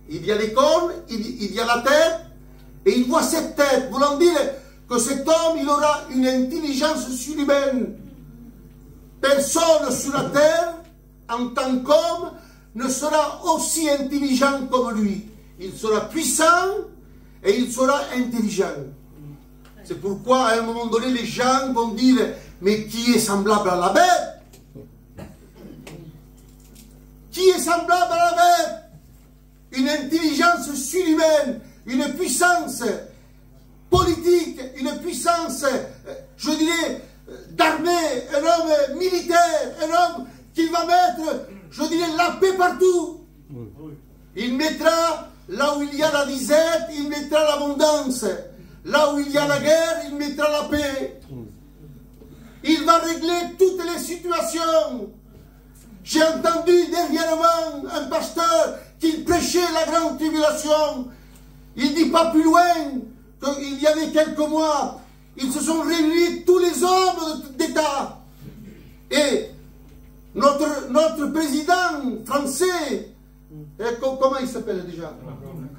Il y a les cornes, il y a la tête, et il voit cette tête. Voulant dire que cet homme, il aura une intelligence surhumaine. Personne sur la terre, en tant qu'homme, ne sera aussi intelligent comme lui. Il sera puissant et il sera intelligent. C'est pourquoi, à un moment donné, les gens vont dire, mais qui est semblable à la bête? Qui est semblable à la bête? Une intelligence surhumaine, une puissance politique, une puissance, je dirais, d'armée, un homme militaire, un homme qui va mettre, je dirais, la paix partout. Il mettra, là où il y a la disette, il mettra l'abondance. Là où il y a la guerre, il mettra la paix. Il va régler toutes les situations. J'ai entendu dernièrement un pasteur qui prêchait la grande tribulation. Il dit pas plus loin qu'il y avait quelques mois, ils se sont réunis tous les hommes d'État. Et notre président français, comment il s'appelle déjà?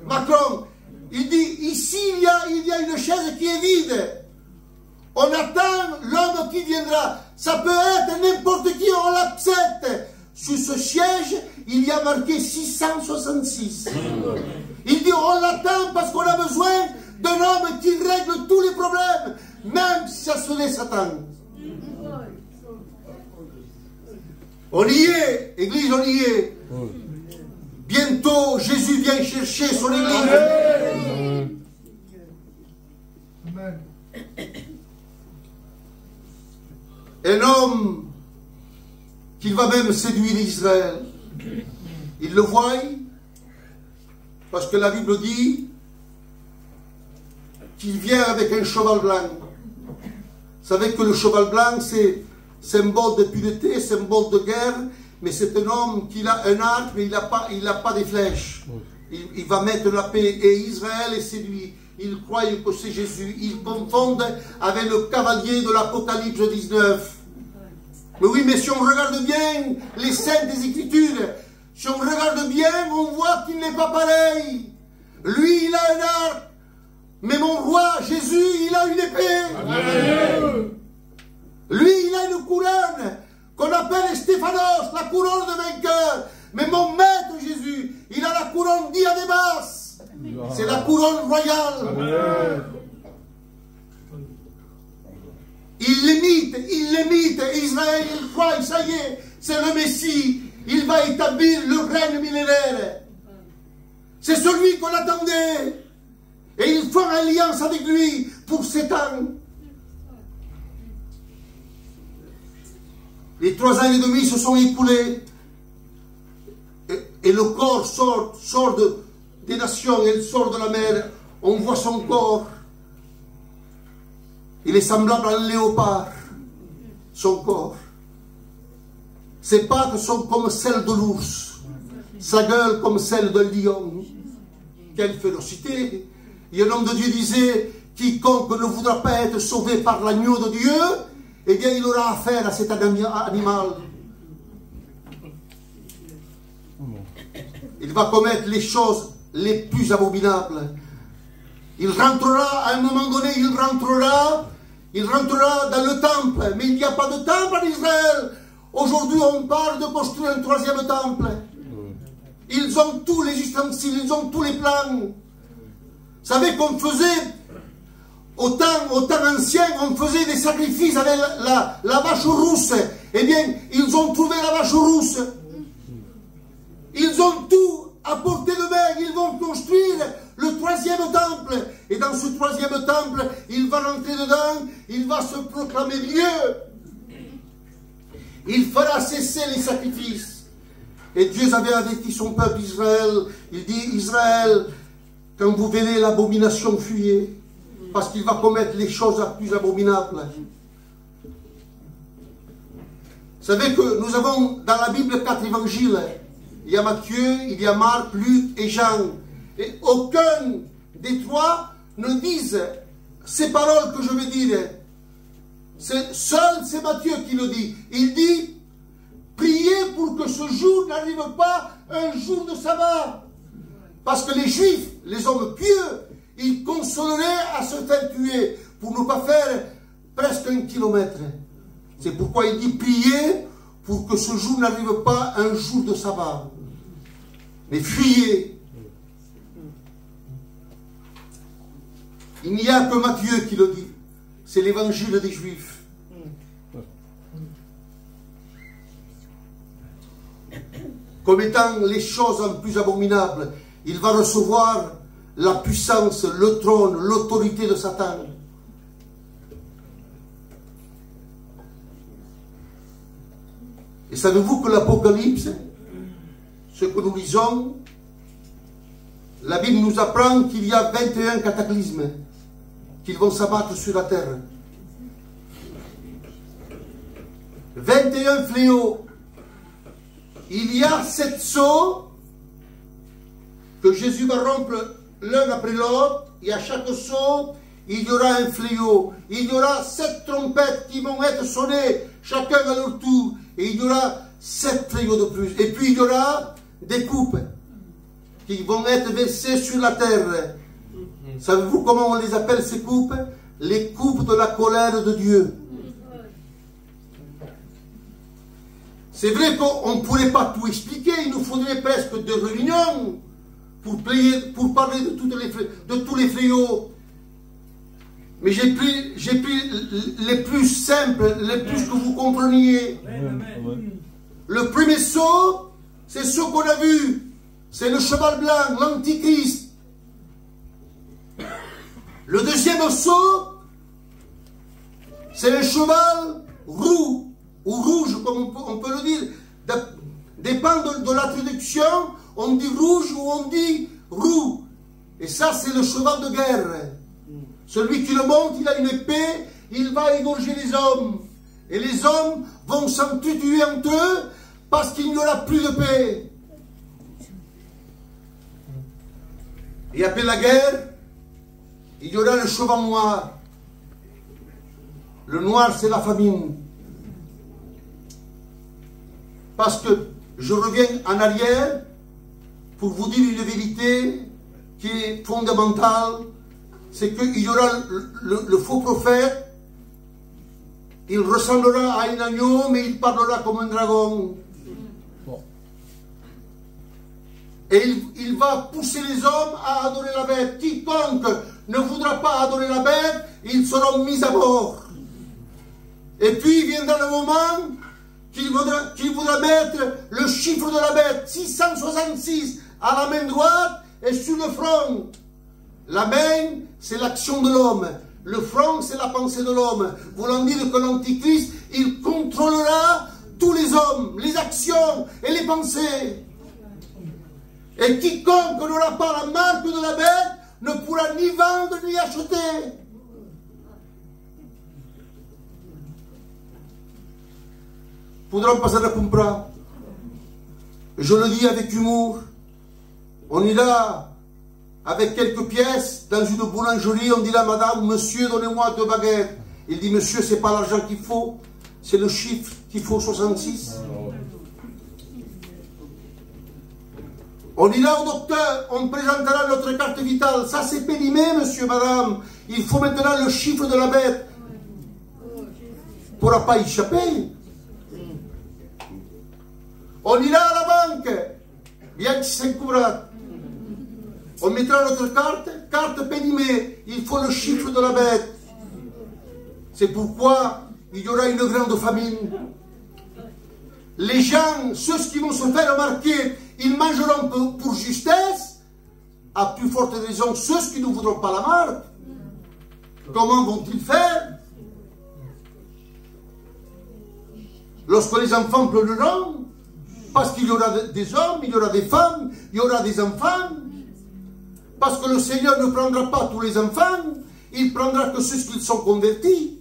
Macron. Il dit, ici il y a une chaise qui est vide. On attend l'homme qui viendra. Ça peut être n'importe qui, on l'accepte. Sur ce siège, il y a marqué 666. Il dit, on l'attend parce qu'on a besoin d'un homme qui règle tous les problèmes, même si ça serait Satan. On y est, Église, on y est. Bientôt, Jésus vient chercher son Église. Amen. Un homme qui va même séduire Israël. Il le voit, parce que la Bible dit qu'il vient avec un cheval blanc. Vous savez que le cheval blanc, c'est symbole de pureté, symbole de guerre, mais c'est un homme qui a un arc, mais il n'a pas des flèches. Il va mettre la paix, et Israël est séduit. Ils croient que c'est Jésus. Ils confondent avec le cavalier de l'Apocalypse 19. Mais oui, mais si on regarde bien les scènes des Écritures, si on regarde bien, on voit qu'il n'est pas pareil. Lui, il a un arc, mais mon roi, Jésus, il a une épée. Amen. Lui, il a une couronne qu'on appelle Stéphanos, la couronne de vainqueur. Mais mon maître Jésus, il a la couronne diadémas. C'est la couronne royale. Amen. Il l'imite, Israël, il croit, ça y est, c'est le Messie. Il va établir le règne millénaire. C'est celui qu'on attendait. Et ils font alliance avec lui pour 7 ans. Les 3 ans et demi se sont écoulés. Et le corps sort des nations, il sort de la mer. On voit son corps. Il est semblable à un léopard, son corps. Ses pattes sont comme celles de l'ours. Sa gueule comme celle d'un lion. Quelle férocité! Et un homme de Dieu disait, quiconque ne voudra pas être sauvé par l'agneau de Dieu, eh bien il aura affaire à cet animal. Il va commettre les choses les plus abominables. Il rentrera, à un moment donné, il rentrera dans le temple. Mais il n'y a pas de temple en Israël. Aujourd'hui, on parle de construire un 3e temple. Ils ont tous les ustensiles, ils ont tous les plans. Vous savez qu'on faisait, au temps ancien, on faisait des sacrifices avec la vache rousse. Eh bien, ils ont trouvé la vache rousse. Ils ont tout à portée de main. Ils vont construire le 3e temple. Et dans ce 3e temple, il va rentrer dedans. Il va se proclamer Dieu. Il fera cesser les sacrifices. Et Dieu avait averti son peuple Israël. Il dit, Israël, quand vous verrez l'abomination, fuyez. Parce qu'il va commettre les choses les plus abominables. Vous savez que nous avons dans la Bible 4 évangiles. Il y a Matthieu, il y a Marc, Luc et Jean. Et aucun des 3 ne disent ces paroles que je vais dire. Seul c'est Matthieu qui le dit. Il dit, priez pour que ce jour n'arrive pas un jour de sabbat. Parce que les Juifs, les hommes pieux, ils consoleraient à se faire tuer pour ne pas faire presque 1 kilomètre. C'est pourquoi il dit, priez pour que ce jour n'arrive pas un jour de sabbat. Mais fuyez. Il n'y a que Matthieu qui le dit. C'est l'évangile des Juifs. Comme étant les choses les plus abominables, il va recevoir la puissance, le trône, l'autorité de Satan. Et savez-vous que l'Apocalypse, ce que nous lisons, la Bible nous apprend qu'il y a 21 cataclysmes qui vont s'abattre sur la terre. 21 fléaux. Il y a 7 sceaux que Jésus va rompre l'un après l'autre, et à chaque sceau, il y aura un fléau. Il y aura 7 trompettes qui vont être sonnées, chacun à leur tour, et il y aura 7 fléaux de plus. Et puis il y aura des coupes qui vont être versées sur la terre. Savez-vous comment on les appelle ces coupes? Les coupes de la colère de Dieu. C'est vrai qu'on ne pourrait pas tout expliquer, il nous faudrait presque 2 réunions pour parler de tous les fléaux. Mais j'ai pris les plus simples, les plus que vous compreniez. Le premier sceau, c'est ce qu'on a vu. C'est le cheval blanc, l'antichrist. Le deuxième sceau, c'est le cheval roux, ou rouge, comme on peut le dire. Dépend de la traduction, on dit rouge ou on dit roux. Et ça, c'est le cheval de guerre. Celui qui le monte, il a une épée, il va égorger les hommes. Et les hommes vont s'entretuer entre eux parce qu'il n'y aura plus de paix. Et après la guerre, il y aura le cheval noir. Le noir, c'est la famine. Parce que je reviens en arrière pour vous dire une vérité qui est fondamentale. C'est qu'il y aura le faux prophète. Il ressemblera à un agneau, mais il parlera comme un dragon. Et il va pousser les hommes à adorer la bête. Quiconque ne voudra pas adorer la bête, ils seront mis à mort. Et puis viendra le moment qu'il voudra mettre le chiffre de la bête, 666, à la main droite et sur le front. La main, c'est l'action de l'homme. Le front, c'est la pensée de l'homme. Voulant dire que l'Antichrist, il contrôlera tous les hommes, les actions et les pensées. Et quiconque n'aura pas la marque de la bête ne pourra ni vendre ni acheter. Podran passer à comprar. Je le dis avec humour. On est là avec quelques pièces dans une boulangerie. On dit là, madame, monsieur, donnez-moi 2 baguettes. Il dit, monsieur, c'est pas l'argent qu'il faut, c'est le chiffre qu'il faut, 66. On dit là au docteur, on présentera notre carte vitale. Ça, c'est périmé, monsieur, madame. Il faut maintenant le chiffre de la bête. On ne pourra pas y échapper. On ira à la banque, bien que c'est couvert. On mettra notre carte périmée. Il faut le chiffre de la bête. C'est pourquoi il y aura une grande famine. Les gens, ceux qui vont se faire remarquer, ils mangeront pour justesse. À plus forte raison, ceux qui ne voudront pas la marque. Comment vont-ils faire? Lorsque les enfants pleureront, parce qu'il y aura des hommes, il y aura des femmes, il y aura des enfants. Parce que le Seigneur ne prendra pas tous les enfants, il prendra que ceux qui sont convertis.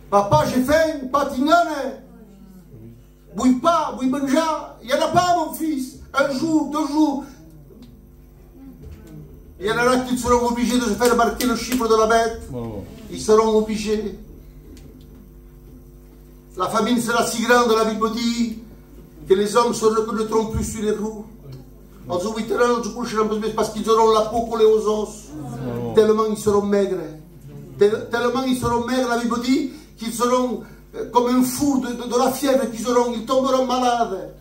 Papa, j'ai faim, pas tingane. Bouille pas, bouille banja. Il n'y en a pas, mon fils. 1 jour, 2 jours. Il y en a là qui seront obligés de se faire marquer le chiffre de la bête. Ils seront obligés. La famine sera si grande, la Bible dit, que les hommes se reconnaîtront plus sur les roues. Parce qu'ils auront la peau collée aux os. Tellement ils seront maigres. Tellement ils seront maigres, la Bible dit, qu'ils seront comme un fou de la fièvre ils tomberont malades.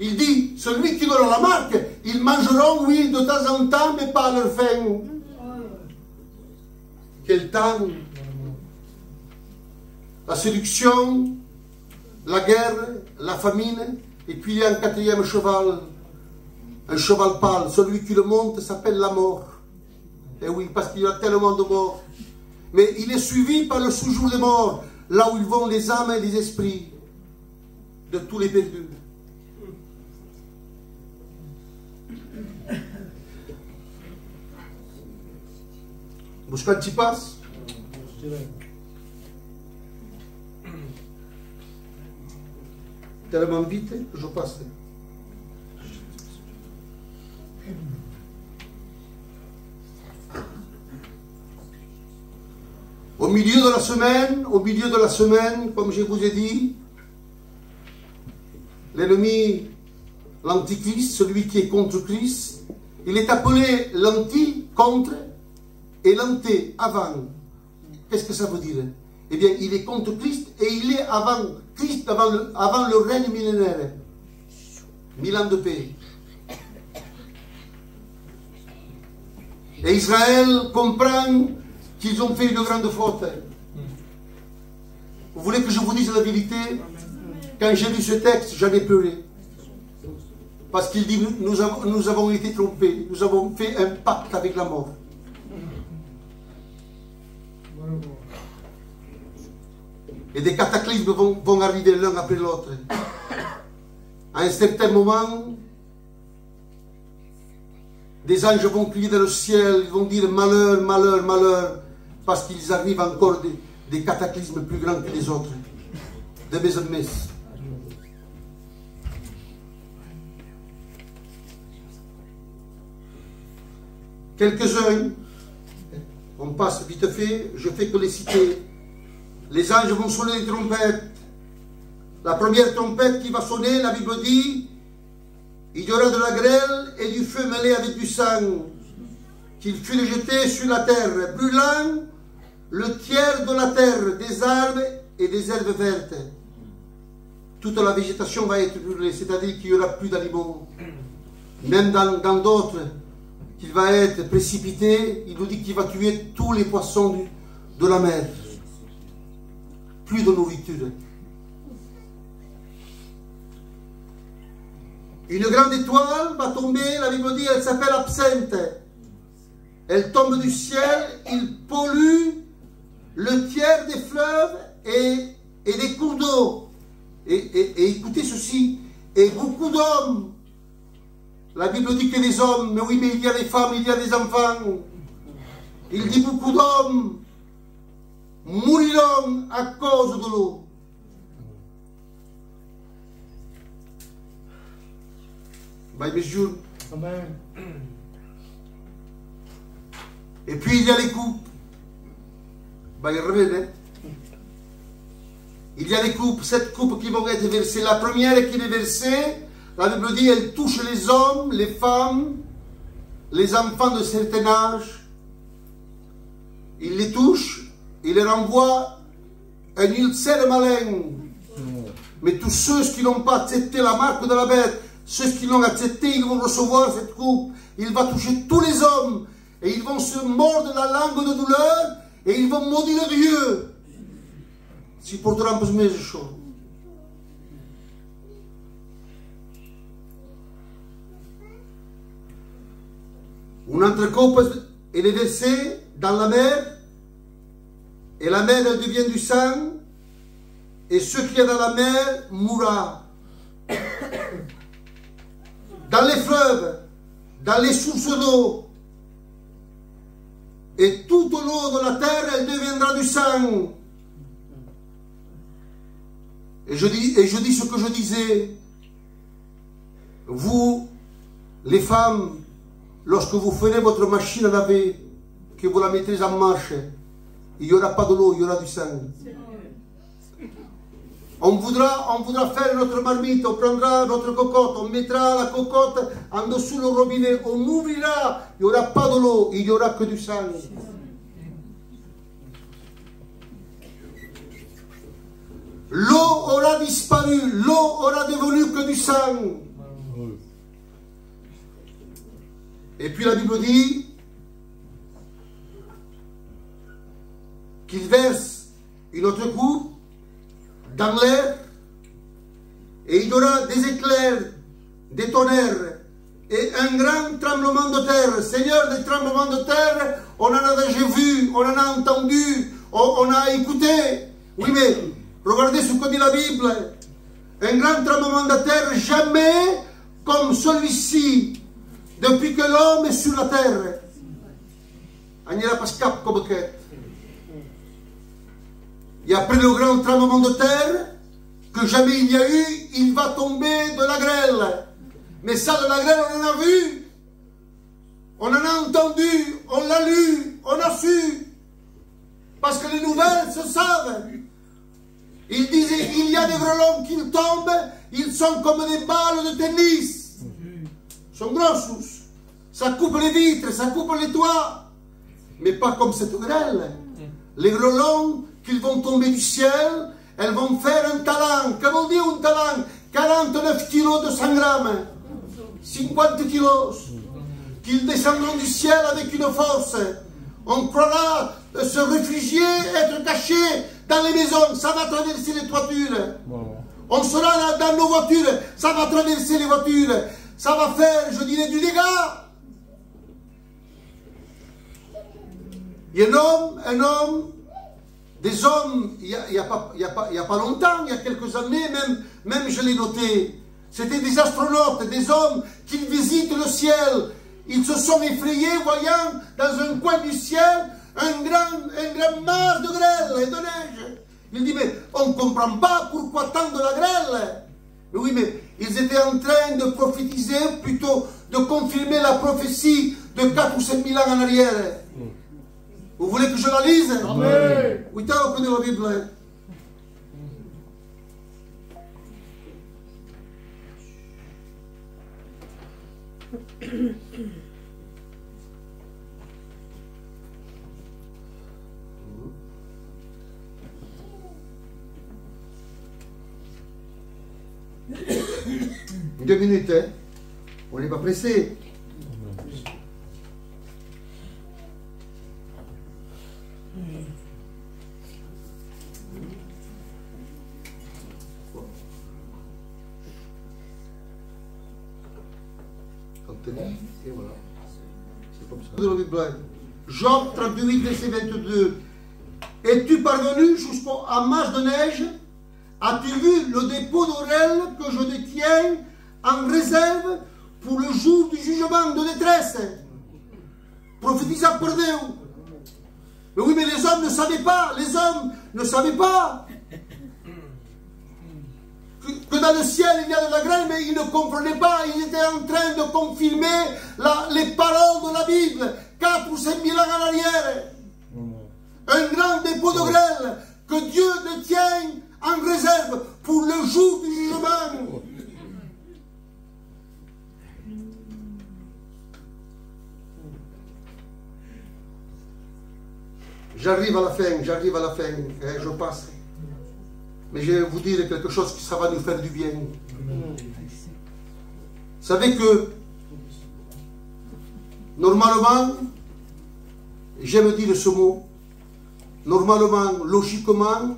Il dit, celui qui aura la marque, ils mangeront, oui, de temps en temps, mais pas à leur faim. Quel temps! La séduction, la guerre, la famine, et puis il y a un 4e cheval, un cheval pâle. Celui qui le monte s'appelle la mort. Et oui, parce qu'il y a tellement de morts. Mais il est suivi par le séjour des morts, là où ils vont les âmes et les esprits de tous les perdus. Buscar Chipas. Tellement vite que je passe. Au milieu de la semaine, comme je vous ai dit, l'ennemi, l'antichrist, celui qui est contre Christ, il est appelé l'anti, contre, et l'anté, avant. Qu'est-ce que ça veut dire? Eh bien, il est contre Christ et il est avant Christ, avant le règne millénaire. 1000 ans de paix. Et Israël comprend qu'ils ont fait une grande faute. Vous voulez que je vous dise la vérité? Quand j'ai lu ce texte, j'en ai pleuré. Parce qu'il dit, nous avons été trompés, nous avons fait un pacte avec la mort. Et des cataclysmes vont arriver l'un après l'autre. À un certain moment, des anges vont crier dans le ciel, ils vont dire malheur, malheur, malheur, parce qu'ils arrivent encore des cataclysmes plus grands que les autres. De mes amis. Quelques-uns, on passe vite fait, je fais que les citer. Les anges vont sonner des trompettes. La première trompette qui va sonner, la Bible dit, il y aura de la grêle et du feu mêlé avec du sang, qu'il fut jeté sur la terre, brûlant le tiers de la terre, des arbres et des herbes vertes. Toute la végétation va être brûlée, c'est-à-dire qu'il n'y aura plus d'animaux. Même dans d'autres, qu'il va être précipité, il nous dit qu'il va tuer tous les poissons de la mer. Plus de nourriture. Une grande étoile va tomber, la Bible dit, elle s'appelle Absinthe. Elle tombe du ciel, il pollue le tiers des fleuves et et des cours d'eau. Et écoutez ceci, et beaucoup d'hommes. La Bible dit que des hommes, mais oui, mais il y a des femmes, il y a des enfants. Il dit beaucoup d'hommes mouriront à cause de l'eau. By mesure. Amen. Et puis il y a les coupes. By revenez. Il y a les coupes, 7 coupes qui vont être versées. La première qui est versée, la Bible dit, elle touche les hommes, les femmes, les enfants de certain âge. Il les touche, il les renvoie un ulcère malin. Mais tous ceux qui n'ont pas accepté la marque de la bête, ceux qui l'ont accepté, ils vont recevoir cette coupe. Il va toucher tous les hommes. Et ils vont se mordre la langue de douleur. Et ils vont maudire Dieu. Si porteranno per me ciò. Une autre coupe, elle est versée dans la mer. Et la mer, elle devient du sang. Et ce qui est dans la mer mourra. Dans les fleuves, dans les sources d'eau. Et toute l'eau de la terre, elle deviendra du sang. Et je dis ce que je disais. Vous, les femmes, lorsque vous ferez votre machine à laver, que vous la mettrez en marche, il n'y aura pas de l'eau, il y aura du sang. On voudra faire notre marmite, on prendra notre cocotte, on mettra la cocotte en dessous le robinet, on ouvrira, il n'y aura pas de l'eau, il n'y aura que du sang. L'eau aura disparu, l'eau aura devenu que du sang. Et puis la Bible dit qu'il verse une autre coupe dans l'air et il y aura des éclairs, des tonnerres et un grand tremblement de terre. Seigneur, des tremblements de terre, on en a déjà vu, on en a entendu, on a écouté. Oui, mais regardez ce que dit la Bible. Un grand tremblement de terre, jamais comme celui-ci, depuis que l'homme est sur la terre. Il n'y a pas scap comme quête. Et après le grand tremblement de terre, que jamais il y a eu, il va tomber de la grêle. Mais ça, de la grêle, on en a vu. On en a entendu, on l'a lu, on a su. Parce que les nouvelles se savent. Il disait, il y a des grelons qui tombent, ils sont comme des balles de tennis. Ils sont grosses. Ça coupe les vitres, ça coupe les toits. Mais pas comme cette grêle. Les grelons qu'ils vont tomber du ciel, elles vont faire un talent. Que veut dire un talent? 49 kilos de 100 grammes. 50 kilos. Qu'ils descendront du ciel avec une force. On croira se réfugier, être caché dans les maisons. Ça va traverser les toitures. On sera dans nos voitures. Ça va traverser les voitures. Ça va faire, je dirais, du dégât. Il y a un homme, des hommes, il n'y a pas longtemps, il y a quelques années, même je l'ai noté, c'était des astronautes, des hommes qui visitent le ciel. Ils se sont effrayés voyant dans un coin du ciel un grand mar de grêle et de neige. Ils disent, mais on ne comprend pas pourquoi tant de la grêle. Mais oui, mais ils étaient en train de prophétiser, plutôt de confirmer la prophétie de 4 ou 5 000 ans en arrière. Vous voulez que je la lise? Amen. Oui, t'as ouvert la Bible. Deux minutes, hein? On n'est pas pressé. Et voilà. C'est comme ça. De la Bible. Job 38, verset 22. Es-tu parvenu jusqu'au amas de neige as-tu vu le dépôt d'Orel que je détiens en réserve pour le jour du jugement de détresse? Prophétisa pour Dieu. Mais oui, mais les hommes ne savaient pas, que dans le ciel il y a de la grêle, mais ils ne comprenaient pas, ils étaient en train de confirmer les paroles de la Bible, 4 ou 5 000 ans en arrière. Un grand dépôt de grêle que Dieu détient en réserve pour le jour du jugement. J'arrive à la fin, je passe. Mais je vais vous dire quelque chose qui ça va nous faire du bien. Vous savez que, normalement, j'aime dire ce mot, normalement, logiquement,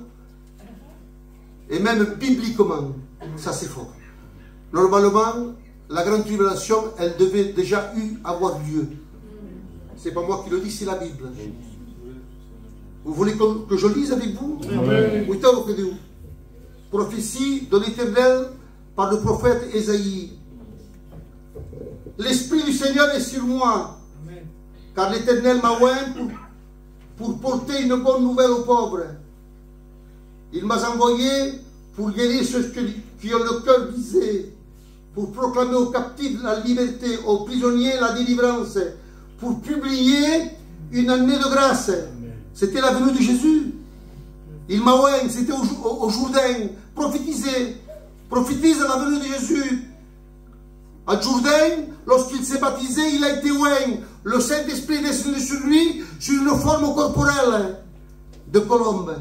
et même bibliquement, ça c'est fort. Normalement, la grande tribulation, elle devait déjà avoir lieu. C'est pas moi qui le dis, c'est la Bible. Vous voulez que je lise avec vous? Oui. Prophétie de l'Éternel par le prophète Ésaïe. L'Esprit du Seigneur est sur moi, car l'Éternel m'a oint pour porter une bonne nouvelle aux pauvres. Il m'a envoyé pour guérir ceux qui ont le cœur brisé, pour proclamer aux captifs la liberté, aux prisonniers la délivrance, pour publier une année de grâce. C'était la venue de Jésus. Il m'a oint, c'était au Jourdain. Prophétise la venue de Jésus. À Jourdain, lorsqu'il s'est baptisé, il a été oint. Le Saint-Esprit est descendu sur lui, sur une forme corporelle de colombe.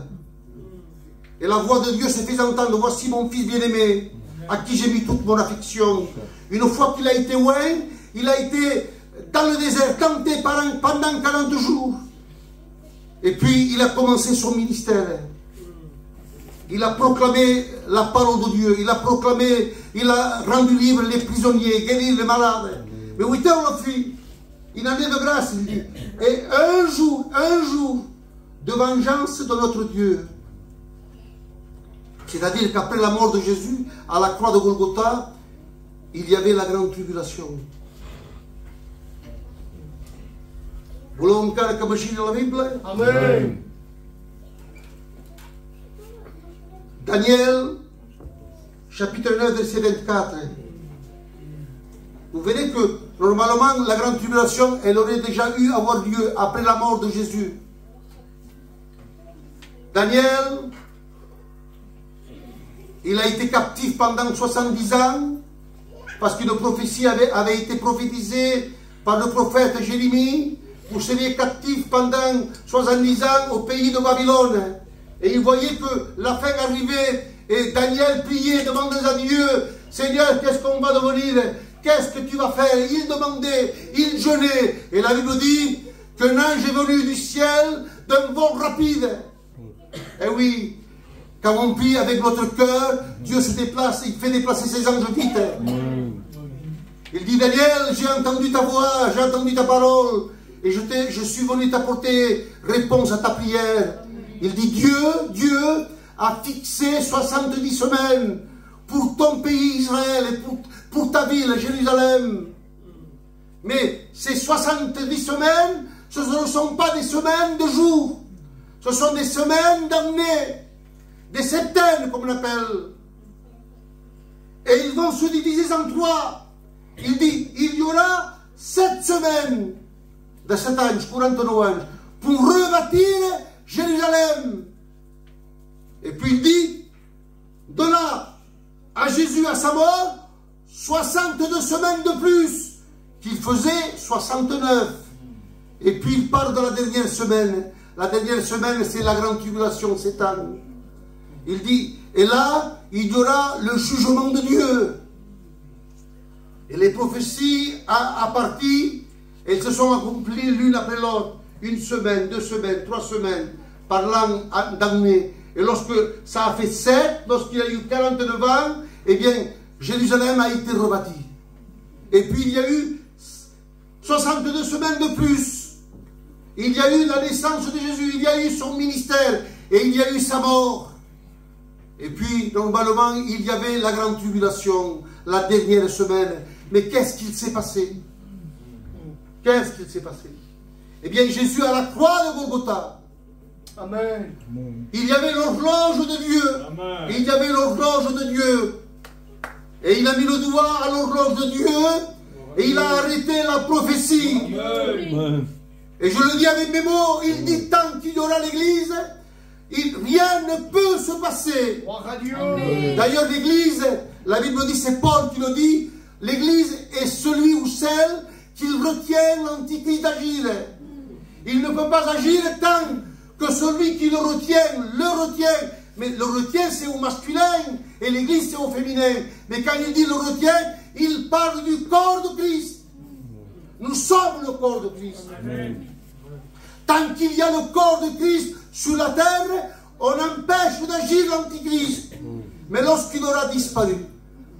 Et la voix de Dieu s'est fait entendre. Voici mon fils bien-aimé, à qui j'ai mis toute mon affection. Une fois qu'il a été oint, il a été dans le désert, tenté pendant 40 jours. Et puis, il a commencé son ministère. Il a proclamé la parole de Dieu. Il a proclamé, il a rendu libre les prisonniers, guéri les malades. Mais où était la fille? Une année de grâce, il dit. Et un jour de vengeance de notre Dieu. C'est-à-dire qu'après la mort de Jésus, à la croix de Golgotha, il y avait la grande tribulation. Voulons encore que je lise la Bible? Amen. Daniel, chapitre 9, verset 24. Vous verrez que, normalement, la grande tribulation, elle aurait déjà avoir lieu après la mort de Jésus. Daniel, il a été captif pendant 70 ans, parce qu'une prophétie avait été prophétisée par le prophète Jérémie. Vous seriez captif pendant 70 ans au pays de Babylone. Et il voyait que la fin arrivait, et Daniel priait, demandait à Dieu, Seigneur, qu'est-ce qu'on va devenir? Qu'est-ce que tu vas faire? Il demandait, il jeûnait. Et la Bible dit qu'un ange est venu du ciel d'un vol rapide. Et oui, quand on prie avec notre cœur, Dieu se déplace, il fait déplacer ses anges vite. Il dit, Daniel, j'ai entendu ta voix, j'ai entendu ta parole, et je suis venu t'apporter réponse à ta prière. Il dit, Dieu a fixé 70 semaines pour ton pays Israël et pour ta ville, Jérusalem. Mais ces 70 semaines, ce ne sont pas des semaines de jours. Ce sont des semaines d'années, des septaines, comme on appelle. Et ils vont se diviser en 3. Il dit, il y aura 7 semaines de 7 anges, 49 anges, pour rebâtir Jérusalem. Et puis il dit, de là à Jésus, à sa mort, 62 semaines de plus, qu'il faisait 69. Et puis il parle de la dernière semaine. La dernière semaine, c'est la grande tribulation, 7 ans. Il dit, et là, il y aura le jugement de Dieu. Et les prophéties à partir, elles se sont accomplies l'une après l'autre. 1 semaine, 2 semaines, 3 semaines, par l'an d'année. Et lorsque ça a fait 7, lorsqu'il y a eu 49 ans, eh bien, Jérusalem a été rebâtie. Et puis il y a eu 62 semaines de plus. Il y a eu la naissance de Jésus, il y a eu son ministère, et il y a eu sa mort. Et puis, normalement, il y avait la grande tribulation, la dernière semaine. Mais qu'est-ce qu'il s'est passé? Qu'est-ce qu'il s'est passé? Eh bien, Jésus à la croix de Golgotha. Amen. Il y avait l'horloge de Dieu. Amen. Il y avait l'horloge de Dieu. Et il a mis le doigt à l'horloge de Dieu. Et il a arrêté la prophétie. Amen. Et je le dis avec mes mots, il dit tant qu'il y aura l'église, rien ne peut se passer. D'ailleurs, l'église, la Bible dit, c'est Paul qui le dit, l'église est celui ou celle qui retient l'antichrist d'agir. Il ne peut pas agir tant que celui qui le retient. Mais le retient, c'est au masculin, et l'église, c'est au féminin. Mais quand il dit le retient, il parle du corps de Christ. Nous sommes le corps de Christ. Amen. Tant qu'il y a le corps de Christ sur la terre, on empêche d'agir l'antichrist. Mais lorsqu'il aura disparu,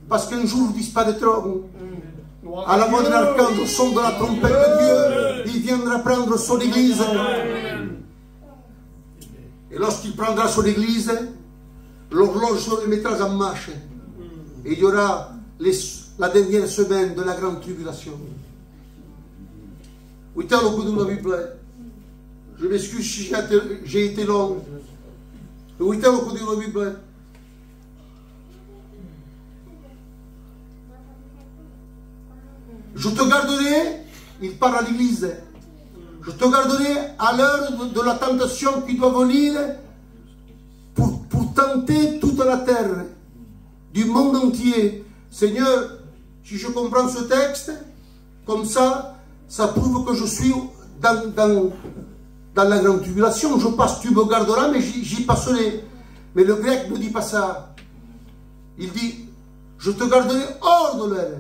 parce qu'un jour nous disparaîtrons, à la voix de l'archange, au son de la trompette de Dieu, il viendra prendre son église. Et lorsqu'il prendra son église, l'horloge se remettra en marche. Et il y aura la dernière semaine de la grande tribulation. Uităm cuvântul de la Bible. Je m'excuse si j'ai été long. Uităm cuvântul de la Bible. Je te garderai, il parle à l'église, je te garderai à l'heure de la tentation qui doit venir pour tenter toute la terre, du monde entier. Seigneur, si je comprends ce texte, comme ça prouve que je suis dans la grande tribulation. Je passe, tu me garderas, mais j'y passerai. Mais le grec ne dit pas ça. Il dit, je te garderai hors de l'air.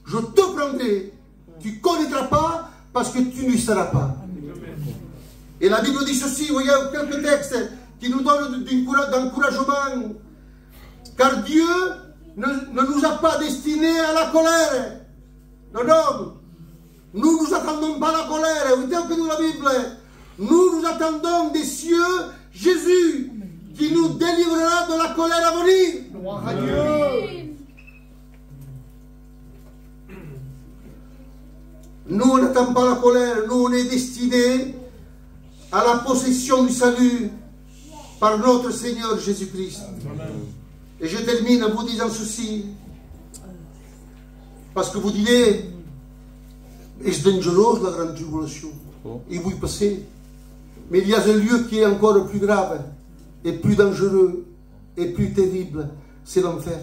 Je te prendrai. Tu ne connaîtras pas parce que tu n'y seras pas. Et la Bible dit ceci, il y a quelques textes qui nous donnent d'encouragement. Car Dieu ne nous a pas destinés à la colère. Non, non. Nous nous attendons pas à la colère. Vous que nous la Bible. Nous nous attendons des cieux Jésus qui nous délivrera de la colère à venir. Gloire à Dieu. Nous, on n'attend pas la colère. Nous, on est destinés à la possession du salut par notre Seigneur Jésus-Christ. Et je termine en vous disant ceci. Parce que vous direz, est-ce dangereuse la grande tribulation? Et vous y passez. Mais il y a un lieu qui est encore plus grave, et plus dangereux, et plus terrible. C'est l'enfer.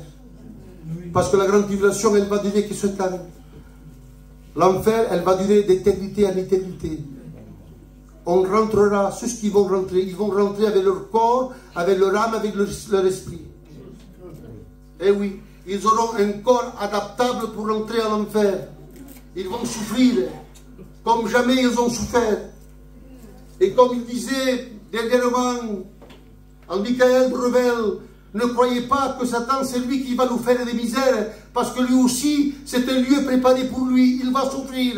Parce que la grande tribulation, elle va durer que ce temps. L'enfer, elle va durer d'éternité en éternité. On rentrera, ceux qui vont rentrer, ils vont rentrer avec leur corps, avec leur âme, avec leur esprit. Eh oui, ils auront un corps adaptable pour rentrer à l'enfer. Ils vont souffrir comme jamais ils ont souffert. Et comme il disait dernièrement en Michael Brevel, ne croyez pas que Satan c'est lui qui va nous faire des misères, parce que lui aussi c'est un lieu préparé pour lui, il va souffrir.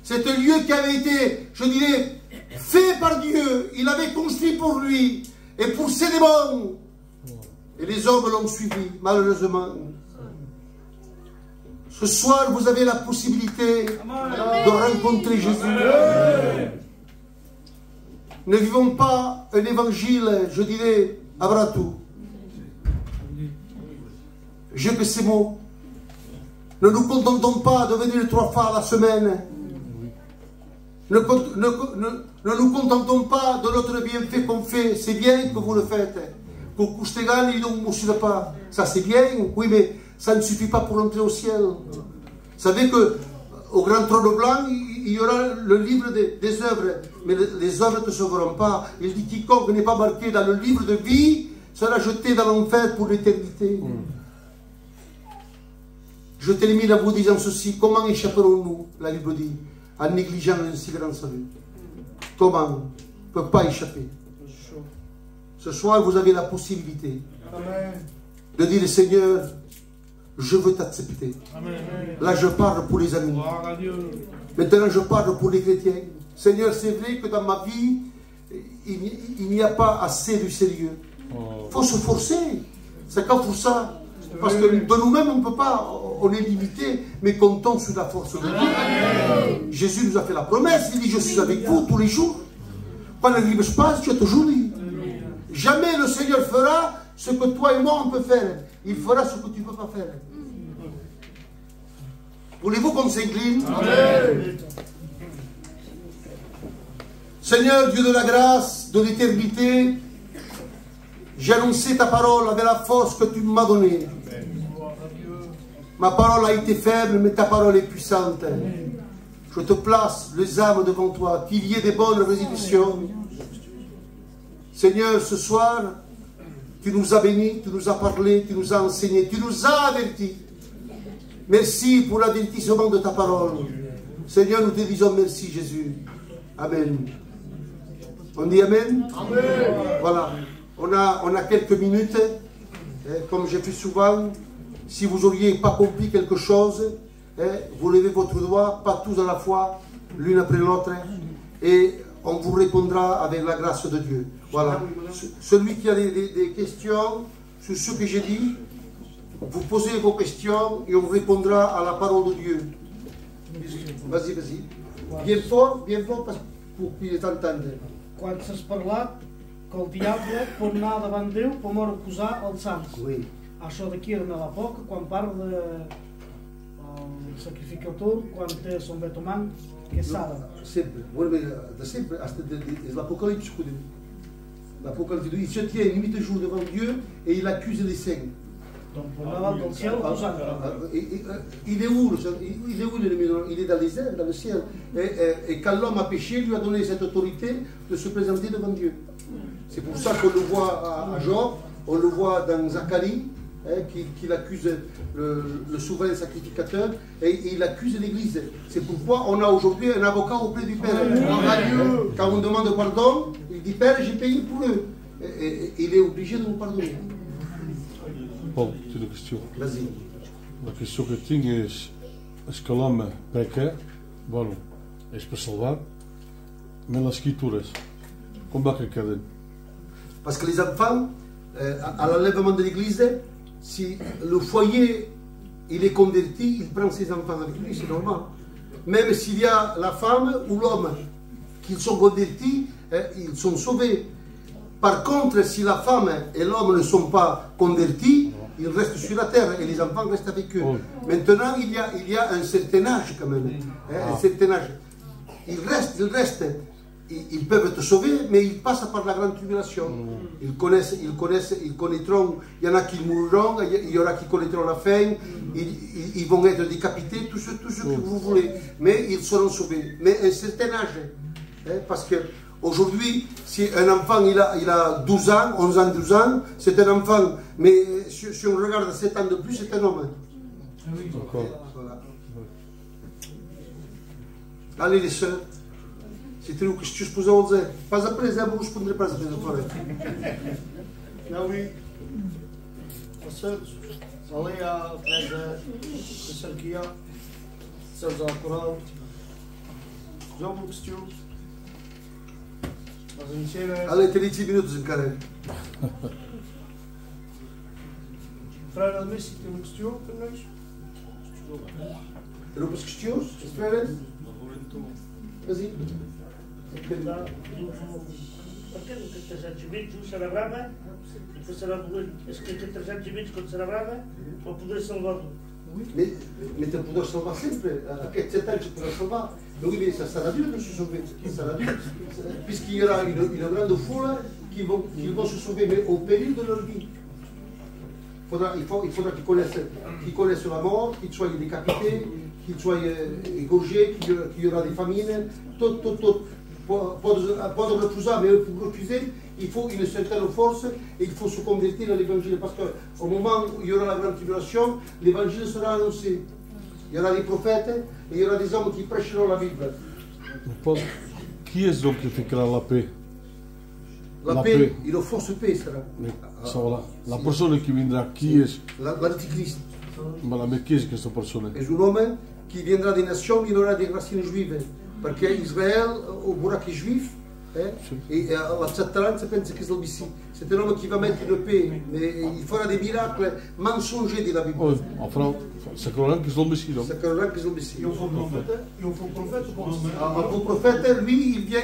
C'est un lieu qui avait été, je dirais, fait par Dieu, il avait construit pour lui et pour ses démons. Et les hommes l'ont suivi, malheureusement. Ce soir, vous avez la possibilité de rencontrer Jésus. Ne vivons pas un évangile, je dirais, à Bratou. J'ai que ces mots. Ne nous contentons pas de venir 3 fois à la semaine. Ne nous contentons pas de notre bienfait qu'on fait. C'est bien que vous le faites. Ça c'est bien, oui, mais ça ne suffit pas pour entrer au ciel. Vous savez que au grand trône blanc, il y aura le livre des œuvres, mais les œuvres ne se verront pas. Il dit quiconque n'est pas marqué dans le livre de vie sera jeté dans l'enfer pour l'éternité. Je termine en vous disant ceci. Comment échapperons-nous, la Bible dit, en négligeant un si grand salut? Comment? On ne peut pas échapper. Ce soir, vous avez la possibilité de dire, Seigneur, je veux t'accepter. Là, je parle pour les amis. Maintenant, je parle pour les chrétiens. Seigneur, c'est vrai que dans ma vie, il n'y a pas assez de sérieux. Il faut se forcer. C'est quand pour ça. Parce que de nous-mêmes, on ne peut pas, on est limité, mais comptons sur la force de Dieu. Jésus nous a fait la promesse, il dit, je suis avec vous tous les jours. Quand le livre se passe, tu es toujours libre. Jamais le Seigneur fera ce que toi et moi on peut faire. Il fera ce que tu ne peux pas faire. Voulez-vous qu'on s'incline? Seigneur, Dieu de la grâce, de l'éternité, j'ai annoncé ta parole avec la force que tu m'as donnée. Ma parole a été faible, mais ta parole est puissante. Je te place les âmes devant toi, qu'il y ait des bonnes résolutions. Seigneur, ce soir, tu nous as bénis, tu nous as parlé, tu nous as enseigné, tu nous as avertis. Merci pour l'avertissement de ta parole. Seigneur, nous te disons merci, Jésus. Amen. On dit Amen? Amen. Voilà. On a quelques minutes. Comme je fais souvent, si vous n'auriez pas compris quelque chose, vous levez votre doigt, pas tous à la fois, l'une après l'autre, et on vous répondra avec la grâce de Dieu. Voilà. Celui qui a des questions sur ce que j'ai dit, vous posez vos questions et on répondra à la parole de Dieu. Vas-y, vas-y. Bien fort pour qu'il t'entende. Quan s'has parlat que el diable pot anar davant Déu per mor acusar els sants. Oui. Això d'aquí era a la poca, quan parla del sacrificator, quan té son betomant, que saben. Sempre, de sempre, c'est l'Apocalypse. L'Apocalypse, il se tient une nuit de jour devant Dieu et il accuse les saints. Donc, davant del ciel acusant. Il est où l'ennemi? Il est dans les airs, dans le ciel. Et quand l'homme a péché, lui a donné cette autorité de se présenter devant Dieu. C'est pour ça qu'on le voit à Job, on le voit dans Zacharie, qu'il accuse le souverain sacrificateur, et il accuse l'Église. C'est pourquoi on a aujourd'hui un avocat auprès du Père. Quand on demande pardon, il dit Père, j'ai payé pour eux. Et il est obligé de nous pardonner. Paul, tem uma questão. Vas-y. A questão que eu tinha é: as que l'homme peca, bueno, é para salvar, mas nas escrituras, como é que querem? Parce que les enfants, à l'enlèvement de l'église, si le foyer il est converti, il prend ses enfants avec lui, c'est normal. Même s'il y a la femme ou l'homme qui sont convertis, ils sont sauvés. Par contre, si la femme et l'homme ne sont pas convertis, ils restent sur la terre et les enfants restent avec eux. Oui. Maintenant, il y a un certain âge quand même. Un certain âge. Ils restent. Ils peuvent te sauver, mais ils passent par la grande tribulation. Ils connaîtront, il y en a qui mourront, il y en a qui connaîtront la fin, ils vont être décapités, tout ce que vous voulez. Mais ils seront sauvés. Mais un certain âge. Parce que aujourd'hui, si un enfant il a 12 ans, 11 ans, 12 ans, c'est un enfant. Mais si on regarde 7 ans de plus, c'est un homme. Voilà. Allez les sœurs, si tu as que je pus a dizer, faz a presa, eu vou responder para a presa fora. Não, e vocês, ali a presa de Sarquia, seus ao coral, já me questionou. Allez, tem 10 minutos em cara. Frère Messi tem uma questão para nós? Tem outras questões? Espera. Vas-y. Perquè el que 3 anys i mig ho celebrava, i que celebrava, és que 3 anys i mig que ho celebrava, per poder salvar-lo. Mais tu peux salvar sempre. Aquests 7 anys tu peux salvar. Donc ça sera Dieu de se sauver. Ça sera Dieu. Puisqu'il y aura une grande foule qui vont se sauver, mais au péril de leur vie. Il faudra qu'ils connaissent la mort, qu'ils soient décapités, qu'ils soient égorgés, qu'il y aura des famines, tout. Pas de refuser, mais pour refuser, il faut une certaine force et il faut se convertir à l'évangile. Parce qu'au moment où il y aura la grande tribulation, l'évangile sera annoncé. Il y aura des prophètes et il y aura des hommes qui prêcheront la Bible. Qui est donc qui fera la paix? La paix, et la fausse paix sera. La personne qui viendra, qui est? L'antichrist. Mais qui est cette personne? C'est un homme qui viendra des nations, il aura des racines juives. Parce qu'Israël, au burac juif, Et la Tchattalane, ça pense que c'est l'Obissi. C'est un homme qui va mettre une paix, mais il fera des miracles mensongers, dit la Bible. Oui, enfin, c'est quand même qu'ils sont Messie. C'est quand même qu'ils ont Messie. Et au faux prophète, Un faux prophète, lui, il vient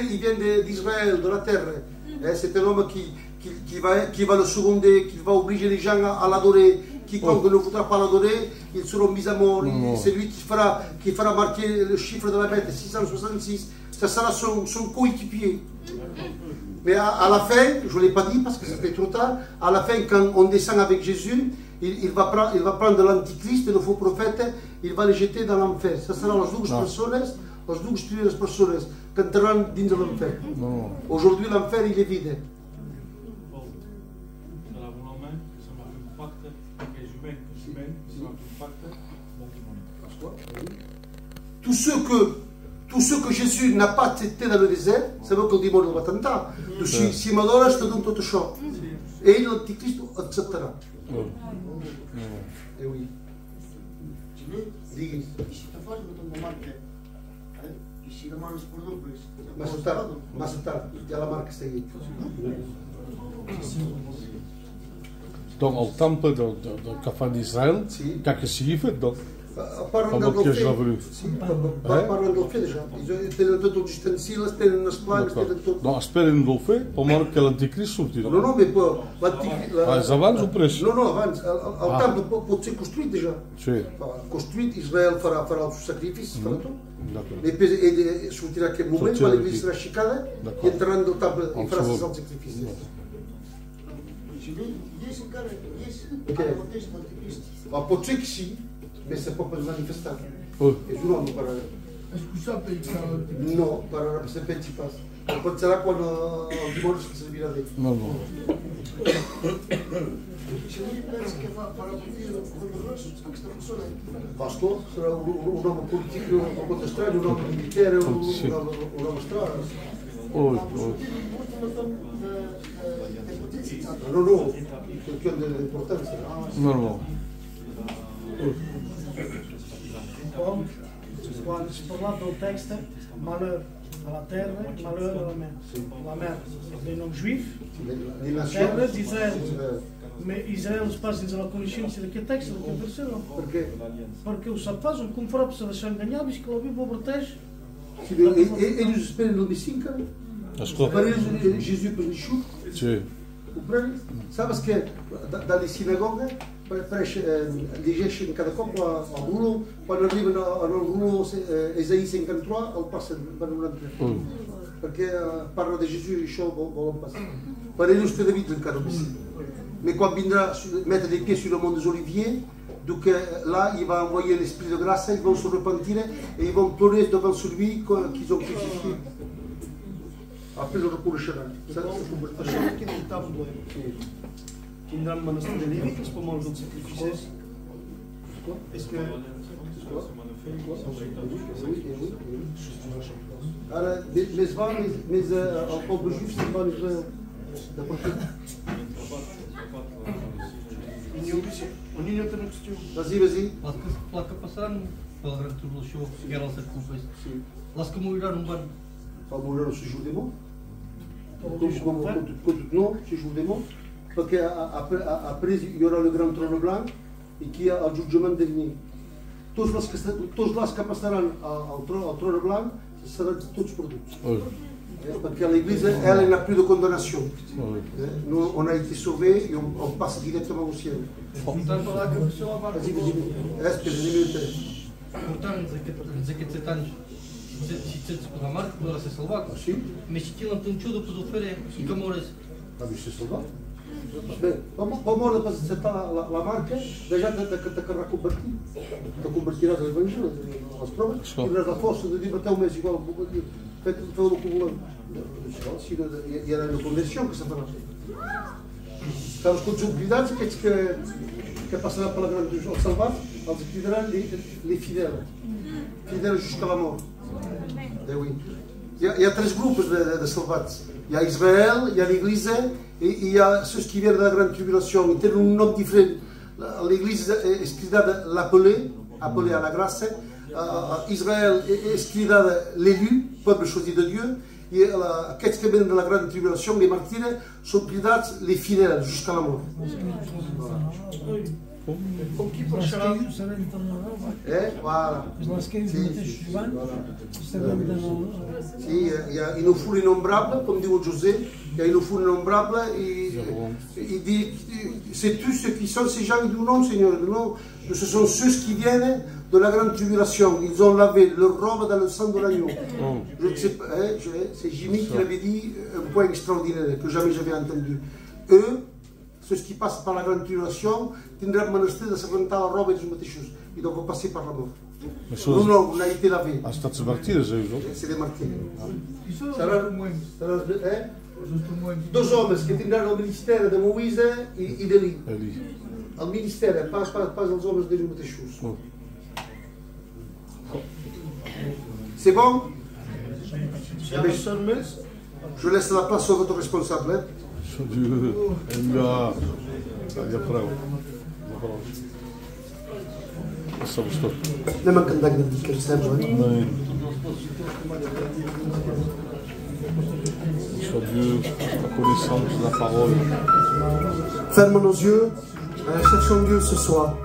d'Israël, de la terre. C'est un homme qui va le seconder, qui va obliger les gens à l'adorer. Quiconque ne voudra pas l'adorer, ils seront mis à mort. C'est lui qui fera marquer le chiffre de la bête, 666. Ça sera son coéquipier. Mais à la fin, je ne l'ai pas dit parce que c'était trop tard, à la fin, quand on descend avec Jésus, il va prendre l'antichrist, le faux prophète, il va les jeter dans l'enfer. Ça sera les dues personnes qui entreront dans l'enfer. Aujourd'hui, l'enfer, il est vide. Tout ce que Jésus n'a pas accepté dans le désert, c'est vrai qu'on dit bon, on va tenter. Si m'adore, je te donne toute chose. Et l'antichrist acceptera. Et oui. Dis. Mais il y a la marque qui est. Donc, au temple de Kafan d'Israël, qu'est-ce qu'il fait donc? Parlando do fé. Parlando do fé já. Tenen tots els ustensiles, tenen les plagues, tenen tot. No, esperen do fé, per mort que l'anticrist surti. No, mais l'anticrist... És abans o després? No, abans. El temple pot ser construït ja. Sí. Construït, Israel farà els sacrificis, farà tot. E ell sortirà aquest moment, quan l'Eglésia serà aixecada, i entraran del temple i farà els sacrificis. Pot ser que sí, mais c'est pas pour manifester. Et je n'en parle. Est-ce que ça peut être ça? Non, c'est pas qui passe. On peut dire quand le dimanche se vira avec. Non. Parce que c'est un homme politique, un homme estranho, un homme militaire, un homme estranho. Non, quelqu'un d'important. Non. Quando se parla do texto, malheur à la terre, malheur à la mer. La mer, c'est le nom juif, la terre d'Israël. Mais Israel se passa nella conoscenza di che texto, di che versículo. Perché? Perché o sapazzo, come farà per se lasciare ingannare, che la Bibbia protege. Eles esperam no Messim, cara. Para eles, Jesus para Yeshua. Sim. Sabes que dans les synagogues, les gens chez cada cop au rouleau, quand on arrive dans le rouleau Ésaïe 53, on passe par le rentrée. Parce que parle de Jésus, Yeshua, on passe. Par eles, c'est David encara Messim. Mais quand viendra mettre les pieds sur le mont des Oliviers, donc là, il va envoyer l'esprit de grâce, ils vont se repentir et ils vont pleurer devant celui qu'ils ont crucifié. Après le recours cheral. Așa că din tabul când am mănăstiri de Levitic, pe mult de sacrifices. Est-ce que Alors, mais en peuple juif, c'est pas Israël. Vas-y. Lá que passaram pela grande tribulação, chegaram a ser confessos. Lá se morirão um banho. Pas mourir ce jour des mots. Non, ce jour des mots. Parce qu'après, il y aura le grand trône blanc et qui a le jugement dernier. Tous les qui passeront au trône blanc seront tous perdus. Parce que l'Église, elle n'a plus de condamnation. Nous, on a été sauvés et on passe directement au ciel. Vas-y. Reste, je Citeți pe la mare, cum era să se salva. Mi se țină în ciudă pe dofere și că moresc. Dar mi se salva? Bem, vamos representar la marca, déjà te querrá convertir. Te convertirás ao Evangelho, às provas, e terás a força de vir até o mês igual, feito o acumulando. E era a convenção que se fará. Estamos com dificuldades, que passará pela grande ao salvar, aos que dirão les fidèles. Fidèles jusqu'à la mort. Oui. Il y a trois groupes de salvats. Il y a Israël, il y a l'Église et il y a ceux qui viennent de la grande tribulation. Ils ont un nom différent. L'Église est écrite l'appelé à la grâce. Israël est écrit l'élu, peuple choisi de Dieu. et la quête semaine de la grande tribulation, les martyrs sont pris les fidèles jusqu'à la mort. Voilà. Il y a une foule innombrable, comme dit José, il y a une foule innombrable, et il dit, c'est tous ceux qui sont ces gens du nom, Seigneur, non, ce sont ceux qui viennent de la grande tribulation, ils ont lavé leur robe dans le sang de l'agneau. Je ne sais pas, c'est Jimmy qui l'avait dit, un point extraordinaire que jamais j'avais entendu. Eux, ceux qui passent par la grande tribulation, tindran menester de s'aguantar la roba dels mateixos. Ils doivent passer par la mort. Nous, non, on a été lavés. C'est des martyrs. Deux hommes qui tindran el ministère de Moïse et d'Élie. El ministère, pas els hommes d'ells mateixos. C'est bon? Je laisse la place à votre responsable. Anem a cantar que ens sembla. Soit Dieu, la connaissance de la parole. Ferme nos yeux, cherchons Dieu ce soir.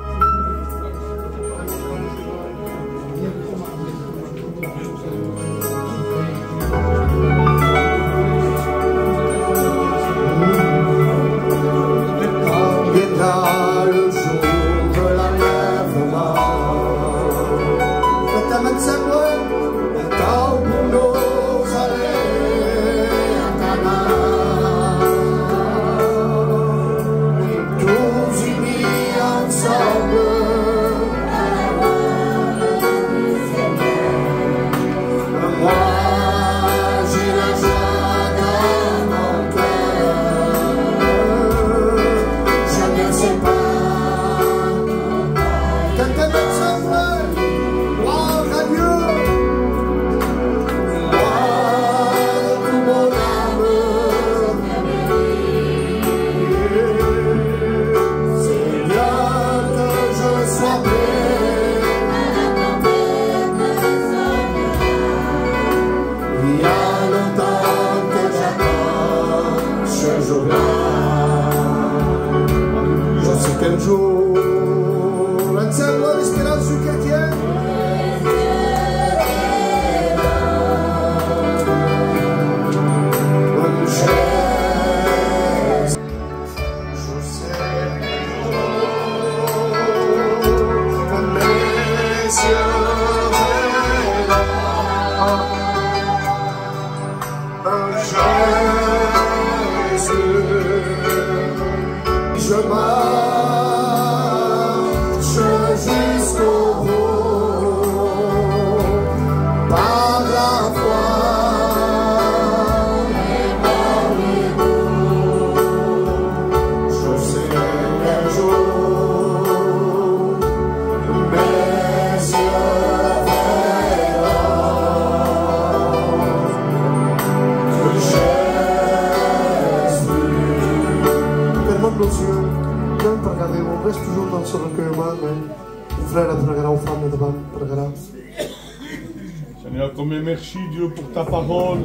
Seigneur, combien merci Dieu pour ta parole.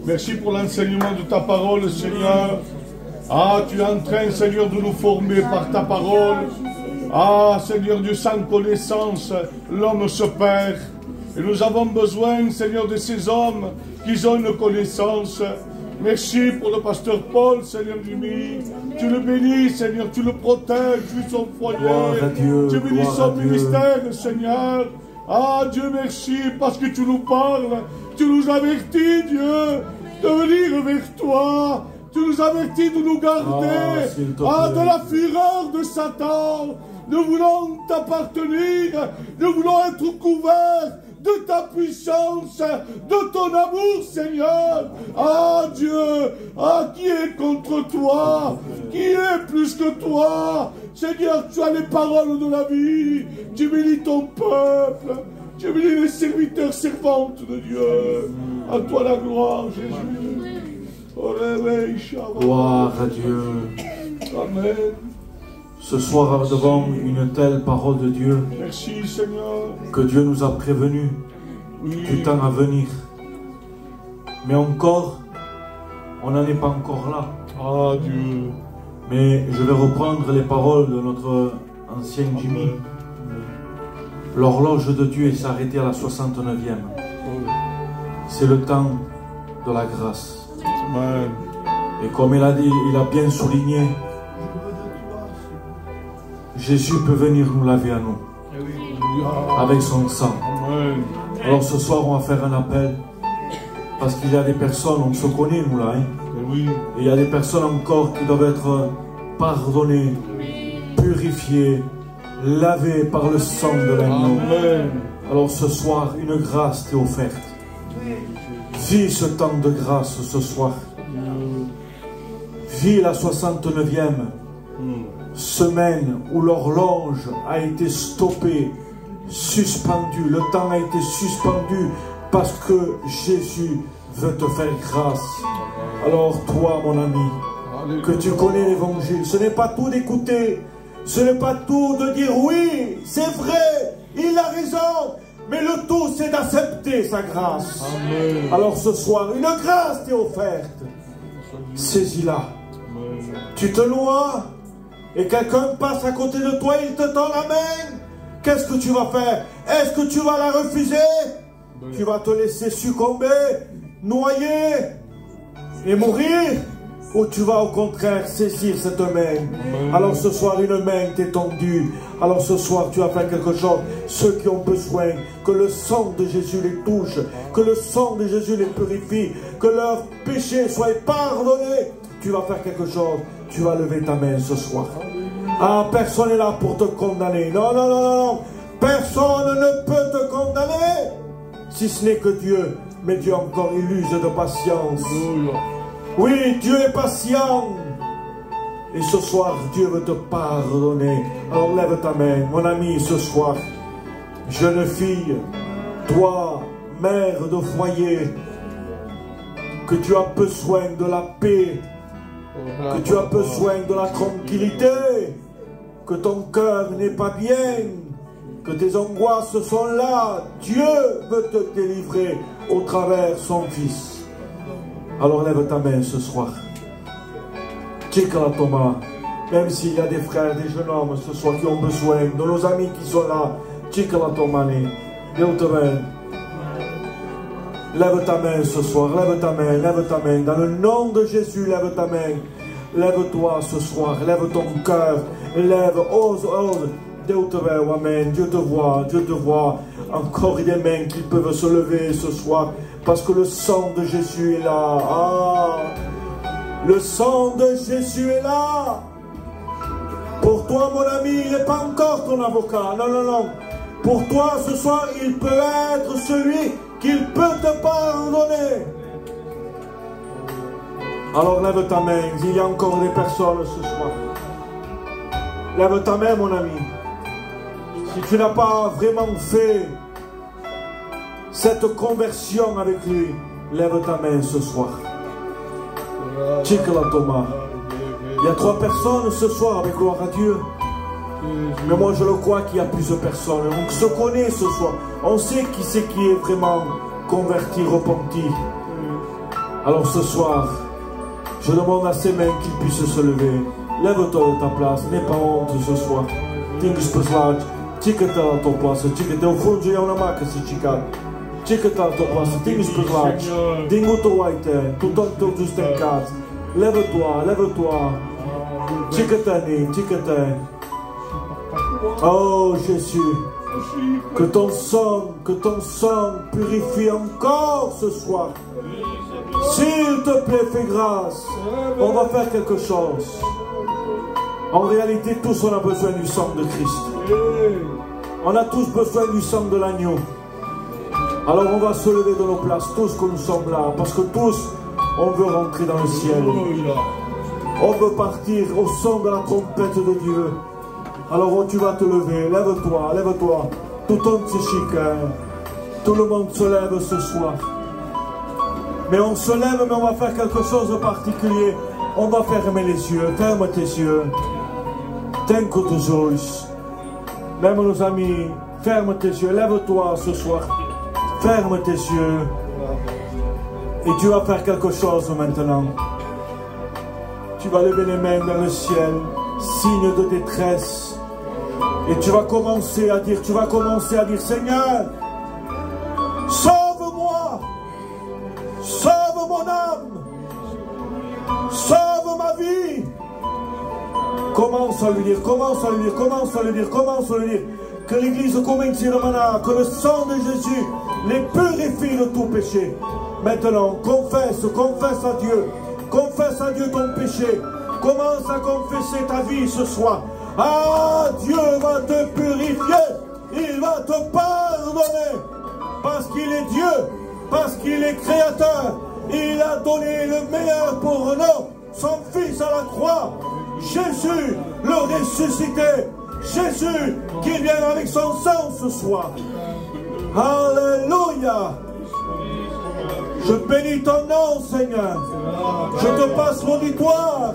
Merci pour l'enseignement de ta parole, Seigneur. Ah, tu es en train, Seigneur, de nous former par ta parole. Ah, Seigneur Dieu, sans connaissance, l'homme se perd. Et nous avons besoin, Seigneur, de ces hommes qui ont une connaissance. Merci pour le pasteur Paul, Seigneur Jimmy. Tu le bénis, Seigneur, tu le protèges, tu es son foyer. Tu bénis son ministère, Seigneur. Ah, Dieu merci, parce que tu nous parles. Tu nous avertis, Dieu, de venir vers toi. Tu nous avertis de nous garder de la fureur de Satan. Nous voulons t'appartenir. Nous voulons être couverts de ta puissance, de ton amour, Seigneur. Ah, Dieu, ah, qui est contre toi? Qui est plus que toi? Seigneur, tu as les paroles de la vie. Tu bénis ton peuple. Tu bénis les serviteurs, servantes de Dieu. À toi la gloire, Jésus. Gloire à Dieu. Amen. Ce soir, devant une telle parole de Dieu, merci, Seigneur, que Dieu nous a prévenus du temps à venir. Mais encore, on n'en est pas encore là. Ah Dieu. Mais je vais reprendre les paroles de notre ancien Jimmy. L'horloge de Dieu s'est arrêtée à la 69e. C'est le temps de la grâce. Amen. Et comme il a dit, il a bien souligné, Jésus peut venir nous laver à nous. Avec son sang. Amen. Alors ce soir, on va faire un appel. Parce qu'il y a des personnes, on se connaît nous là. Et il y a des personnes encore qui doivent être pardonnées, purifiées, lavées par le sang de l'agneau. Alors ce soir, une grâce t'est offerte. Vis ce temps de grâce ce soir. Vis la 69e semaine où l'horloge a été stoppée, suspendue. Le temps a été suspendu parce que Jésus veut te faire grâce. Alors toi, mon ami, que tu connais l'évangile, ce n'est pas tout d'écouter, ce n'est pas tout de dire oui, c'est vrai, il a raison, mais le tout c'est d'accepter sa grâce. Amen. Alors ce soir, une grâce t'est offerte. Saisis-la. Tu te noies et quelqu'un passe à côté de toi, il te tend la main. Qu'est-ce que tu vas faire? Est-ce que tu vas la refuser? Tu vas te laisser succomber, noyer et mourir? Ou tu vas au contraire saisir cette main? Alors ce soir, une main t'est tendue. Alors ce soir, tu vas faire quelque chose. Ceux qui ont besoin que le sang de Jésus les touche, que le sang de Jésus les purifie, que leurs péchés soient pardonnés, tu vas faire quelque chose. Tu vas lever ta main ce soir. Ah, personne n'est là pour te condamner. Non, non, non, non, non. Personne ne peut te condamner, si ce n'est que Dieu. Mais Dieu encore, il use de patience. Oui, Dieu est patient. Et ce soir, Dieu veut te pardonner. Alors lève ta main, mon ami, ce soir. Jeune fille, toi, mère de foyer, que tu as besoin de la paix, que tu as besoin de la tranquillité, que ton cœur n'est pas bien, que tes angoisses sont là. Dieu veut te délivrer au travers son Fils. Alors lève ta main ce soir. Tchikala Thomas, même s'il y a des frères, des jeunes hommes ce soir qui ont besoin, de nos amis qui sont là, Tchikala Thomas, lève ta main ce soir, lève ta main, lève ta main. Dans le nom de Jésus, lève ta main. Lève-toi ce soir, lève ton cœur, lève, ose, ose. Amen. Dieu te voit. Encore des mains qui peuvent se lever ce soir, parce que le sang de Jésus est là. Ah, le sang de Jésus est là. Pour toi, mon ami, il n'est pas encore ton avocat. Non, non, non. Pour toi, ce soir, il peut être celui qui peut te pardonner. Alors lève ta main. Il y a encore des personnes ce soir. Lève ta main, mon ami. Si tu n'as pas vraiment fait cette conversion avec lui, lève ta main ce soir. Tchikala Thomas. Il y a 3 personnes ce soir avec gloire à Dieu. Mais moi je le crois qu'il y a plusieurs personnes. On se connaît ce soir. On sait qui c'est qui est vraiment converti, repenti. Alors ce soir, je demande à ces mains qu'ils puissent se lever. Lève-toi de ta place. N'aie pas honte ce soir. Tingues peslać. Tchikata à ton place. Tchikata au fond, j'ai una maca se tchikat. Tchikata à ton place. Tingues peslać. Dingu to white. Tout en teu juste en cas. Lève-toi, lève-toi. Tchikatani, tchikata. Oh Jésus, que ton sang purifie encore ce soir. S'il te plaît, fais grâce. On va faire quelque chose. En réalité, tous on a besoin du sang de Christ. On a tous besoin du sang de l'agneau. Alors on va se lever de nos places, tous que nous sommes là, parce que tous, on veut rentrer dans le ciel. On veut partir au son de la trompette de Dieu. Alors tu vas te lever, lève-toi, lève-toi. Tout le monde se chica. Tout le monde se lève ce soir. Mais on se lève, mais on va faire quelque chose de particulier. On va fermer les yeux, ferme tes yeux. Tengo tes olhos. Même nos amis, ferme tes yeux, lève-toi ce soir. Ferme tes yeux. Et tu vas faire quelque chose maintenant. Tu vas lever les mains dans le ciel, signe de détresse. Et tu vas commencer à dire, Seigneur, sauve-moi, sauve mon âme, sauve ma vie. Commence à lui dire, que l'Église commence à demander que le sang de Jésus les purifie de tout péché. Maintenant, confesse à Dieu ton péché. Commence à confesser ta vie ce soir. Ah, Dieu va te purifier, il va te pardonner, parce qu'il est Dieu, parce qu'il est créateur. Il a donné le meilleur pour nous, son Fils à la croix, Jésus le ressuscité, Jésus qui vient avec son sang ce soir. Alléluia. Je bénis ton nom, Seigneur. Je te passe l'auditoire.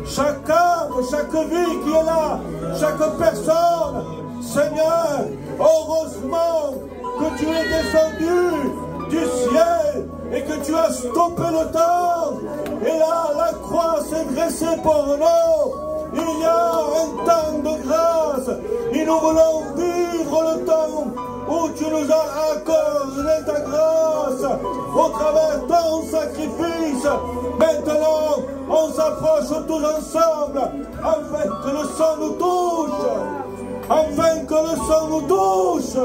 Chaque âme, chaque vie qui est là, chaque personne, Seigneur, heureusement que tu es descendu du ciel et que tu as stoppé le temps. Et là, la croix s'est dressée pour nous. Il y a un temps de grâce et nous voulons vivre le temps où tu nous as accordé ta grâce au travers de ton sacrifice. Maintenant, on s'approche tous ensemble afin que le sang nous touche. Afin que le sang nous touche.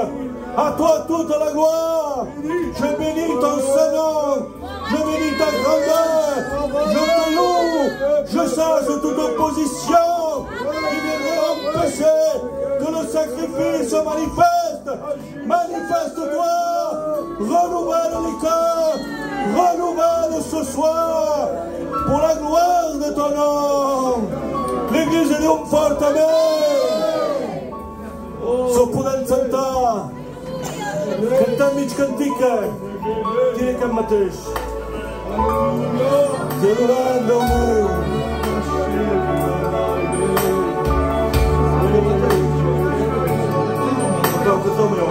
À toi toute la gloire. Je bénis ton Saint-Nom. Je bénis ta grandeur. Je te loue. Je change toute opposition qui viendrait empêcher que le sacrifice se manifeste. Manifeste-toi. Renouvelle les cœurs. Renouvelle ce soir. Pour la gloire de ton nom. L'Église est un fort amen. Sopudel Santa. Cântăm mici cântică, tine că mătăși. Zerurăm Domnul. Cântăm eu.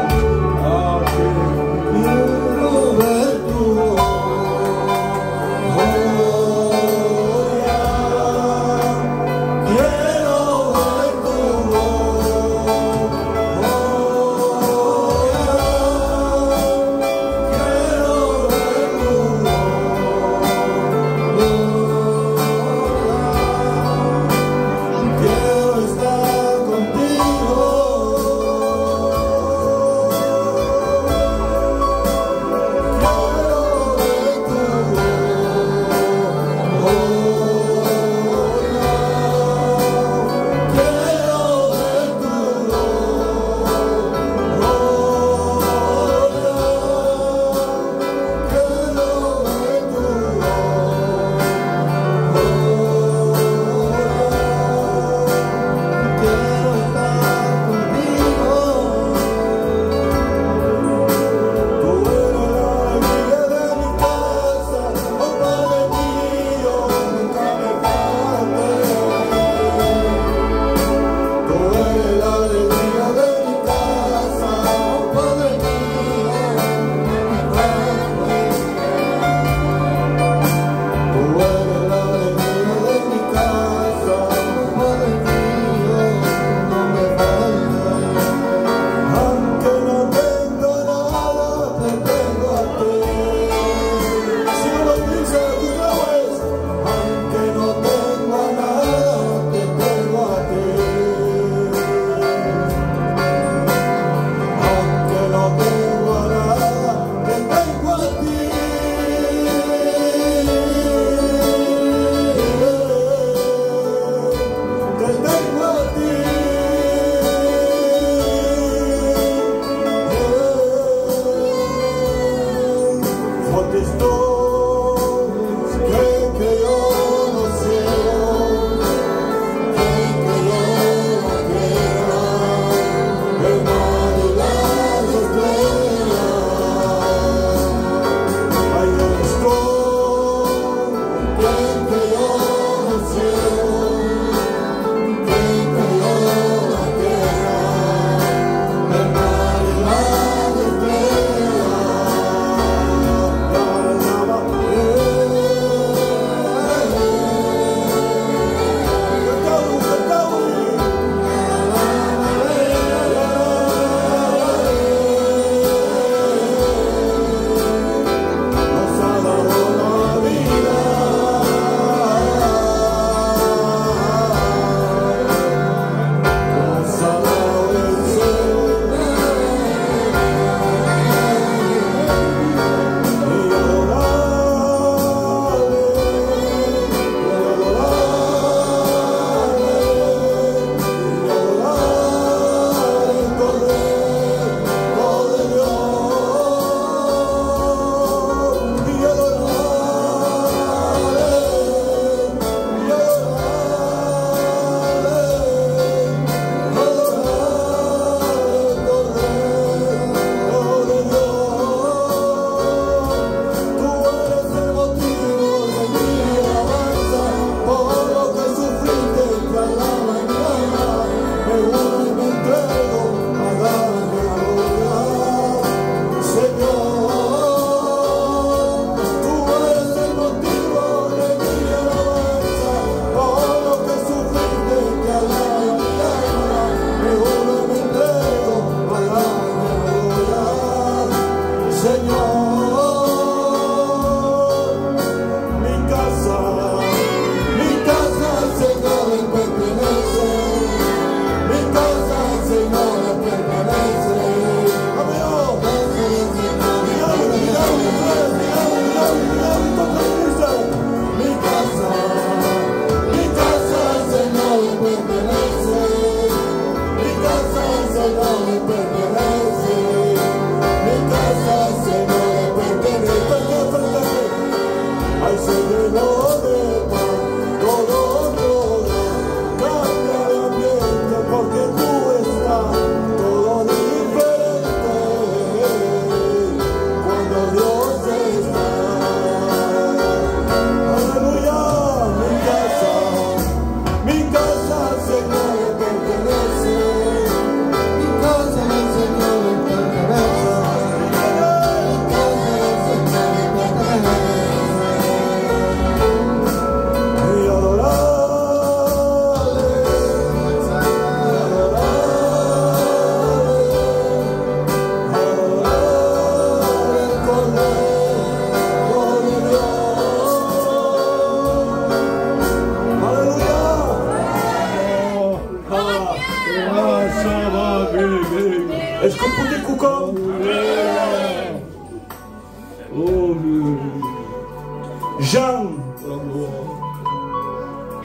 Jean,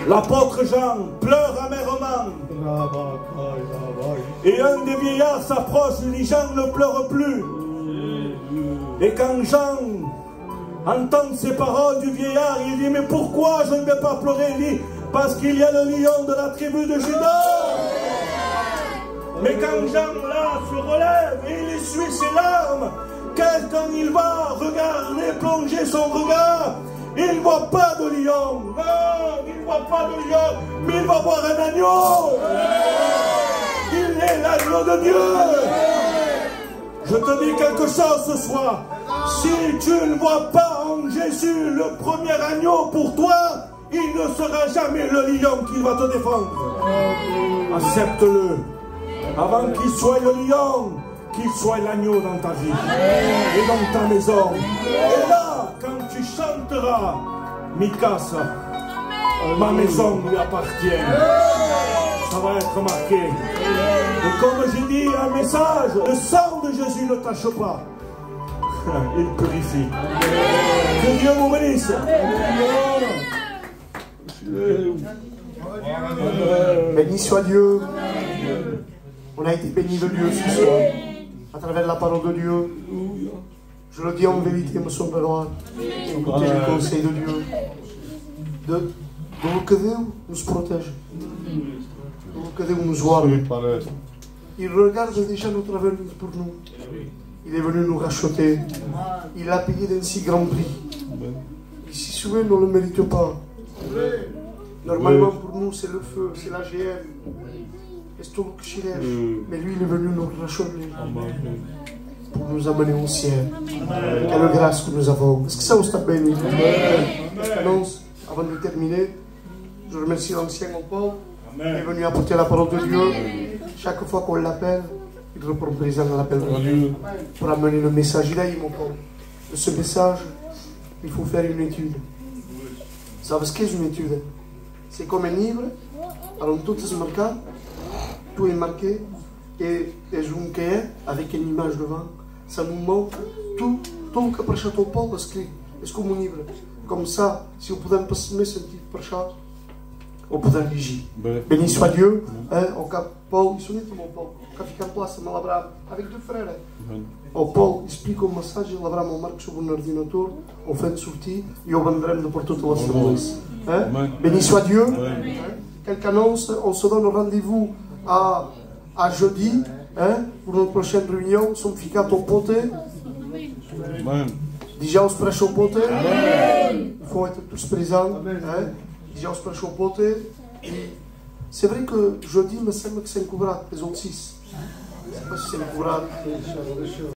l'apôtre Jean, pleure amèrement. Et un des vieillards s'approche, lui dit, Jean ne pleure plus. Et quand Jean entend ces paroles du vieillard, il dit, mais pourquoi je ne vais pas pleurer? Il dit, parce qu'il y a le lion de la tribu de Juda. Mais quand Jean là se relève et il essuie ses larmes, quand il va regarder, plonger son regard, il ne voit pas de lion. Non, il ne voit pas de lion, mais il va voir un agneau. Il est l'agneau de Dieu. Je te dis quelque chose ce soir. Si tu ne vois pas en Jésus le premier agneau pour toi, il ne sera jamais le lion qui va te défendre. Accepte-le. Avant qu'il soit le lion, qu'il soit l'agneau dans ta vie et dans ta maison. Et là, quand tu chanteras, Mikasa, ma maison lui appartient. Ça va être marqué. Et comme j'ai dit un message, le sang de Jésus ne tâche pas. Il purifie. Que Dieu vous bénisse. Béni soit Dieu. On a été béni de Dieu ce soir, à travers la parole de Dieu. Je le dis en vérité, me semble droit. Écoutez le conseil de Dieu. De que Dieu nous protège. De que Dieu nous voit. Il regarde déjà notre avenir pour nous. Il est venu nous racheter. Il a payé d'un si grand prix. Et si souvent on ne le mérite pas. Normalement pour nous c'est le feu, c'est la GM. Mais lui il est venu nous racheter. Pour nous amener au ciel. Quelle grâce que nous avons. Est-ce que ça vous est béni? Avant de terminer, je remercie l'ancien Paul. Il est venu apporter la parole de Dieu. Chaque fois qu'on l'appelle, il répond présent à l'appel de Dieu pour amener le message. Il a eu mon Paul. De ce message, il faut faire une étude. Vous savez ce qu'est une étude? C'est comme un livre. Alors tout est marqué. Tout est marqué. Et un cahier avec une image devant. Ça nous montre tout que le château Paul a écrit. C'est comme un livre. Comme ça, si vous pouvez me sentir pour ça, on peut lire. Béni soit Dieu. Paul, il sonne mon Paul. Quand il en place, il avec deux frères. Paul explique le message, il aura mon marque sur un ordinateur, on fait une sortie et on vendra pour toute la service. Béni soit Dieu. Quelqu'un annonce, on se donne rendez-vous à jeudi pour notre prochaine réunion. Nous sommes ficat au poté. Déjà on se prêche au poté. Il faut être tous présents. Déjà on se prêche au poté. C'est vrai que jeudi me semble que c'est un couvrat, les autres 6. Je ne sais pas si c'est un couvrat.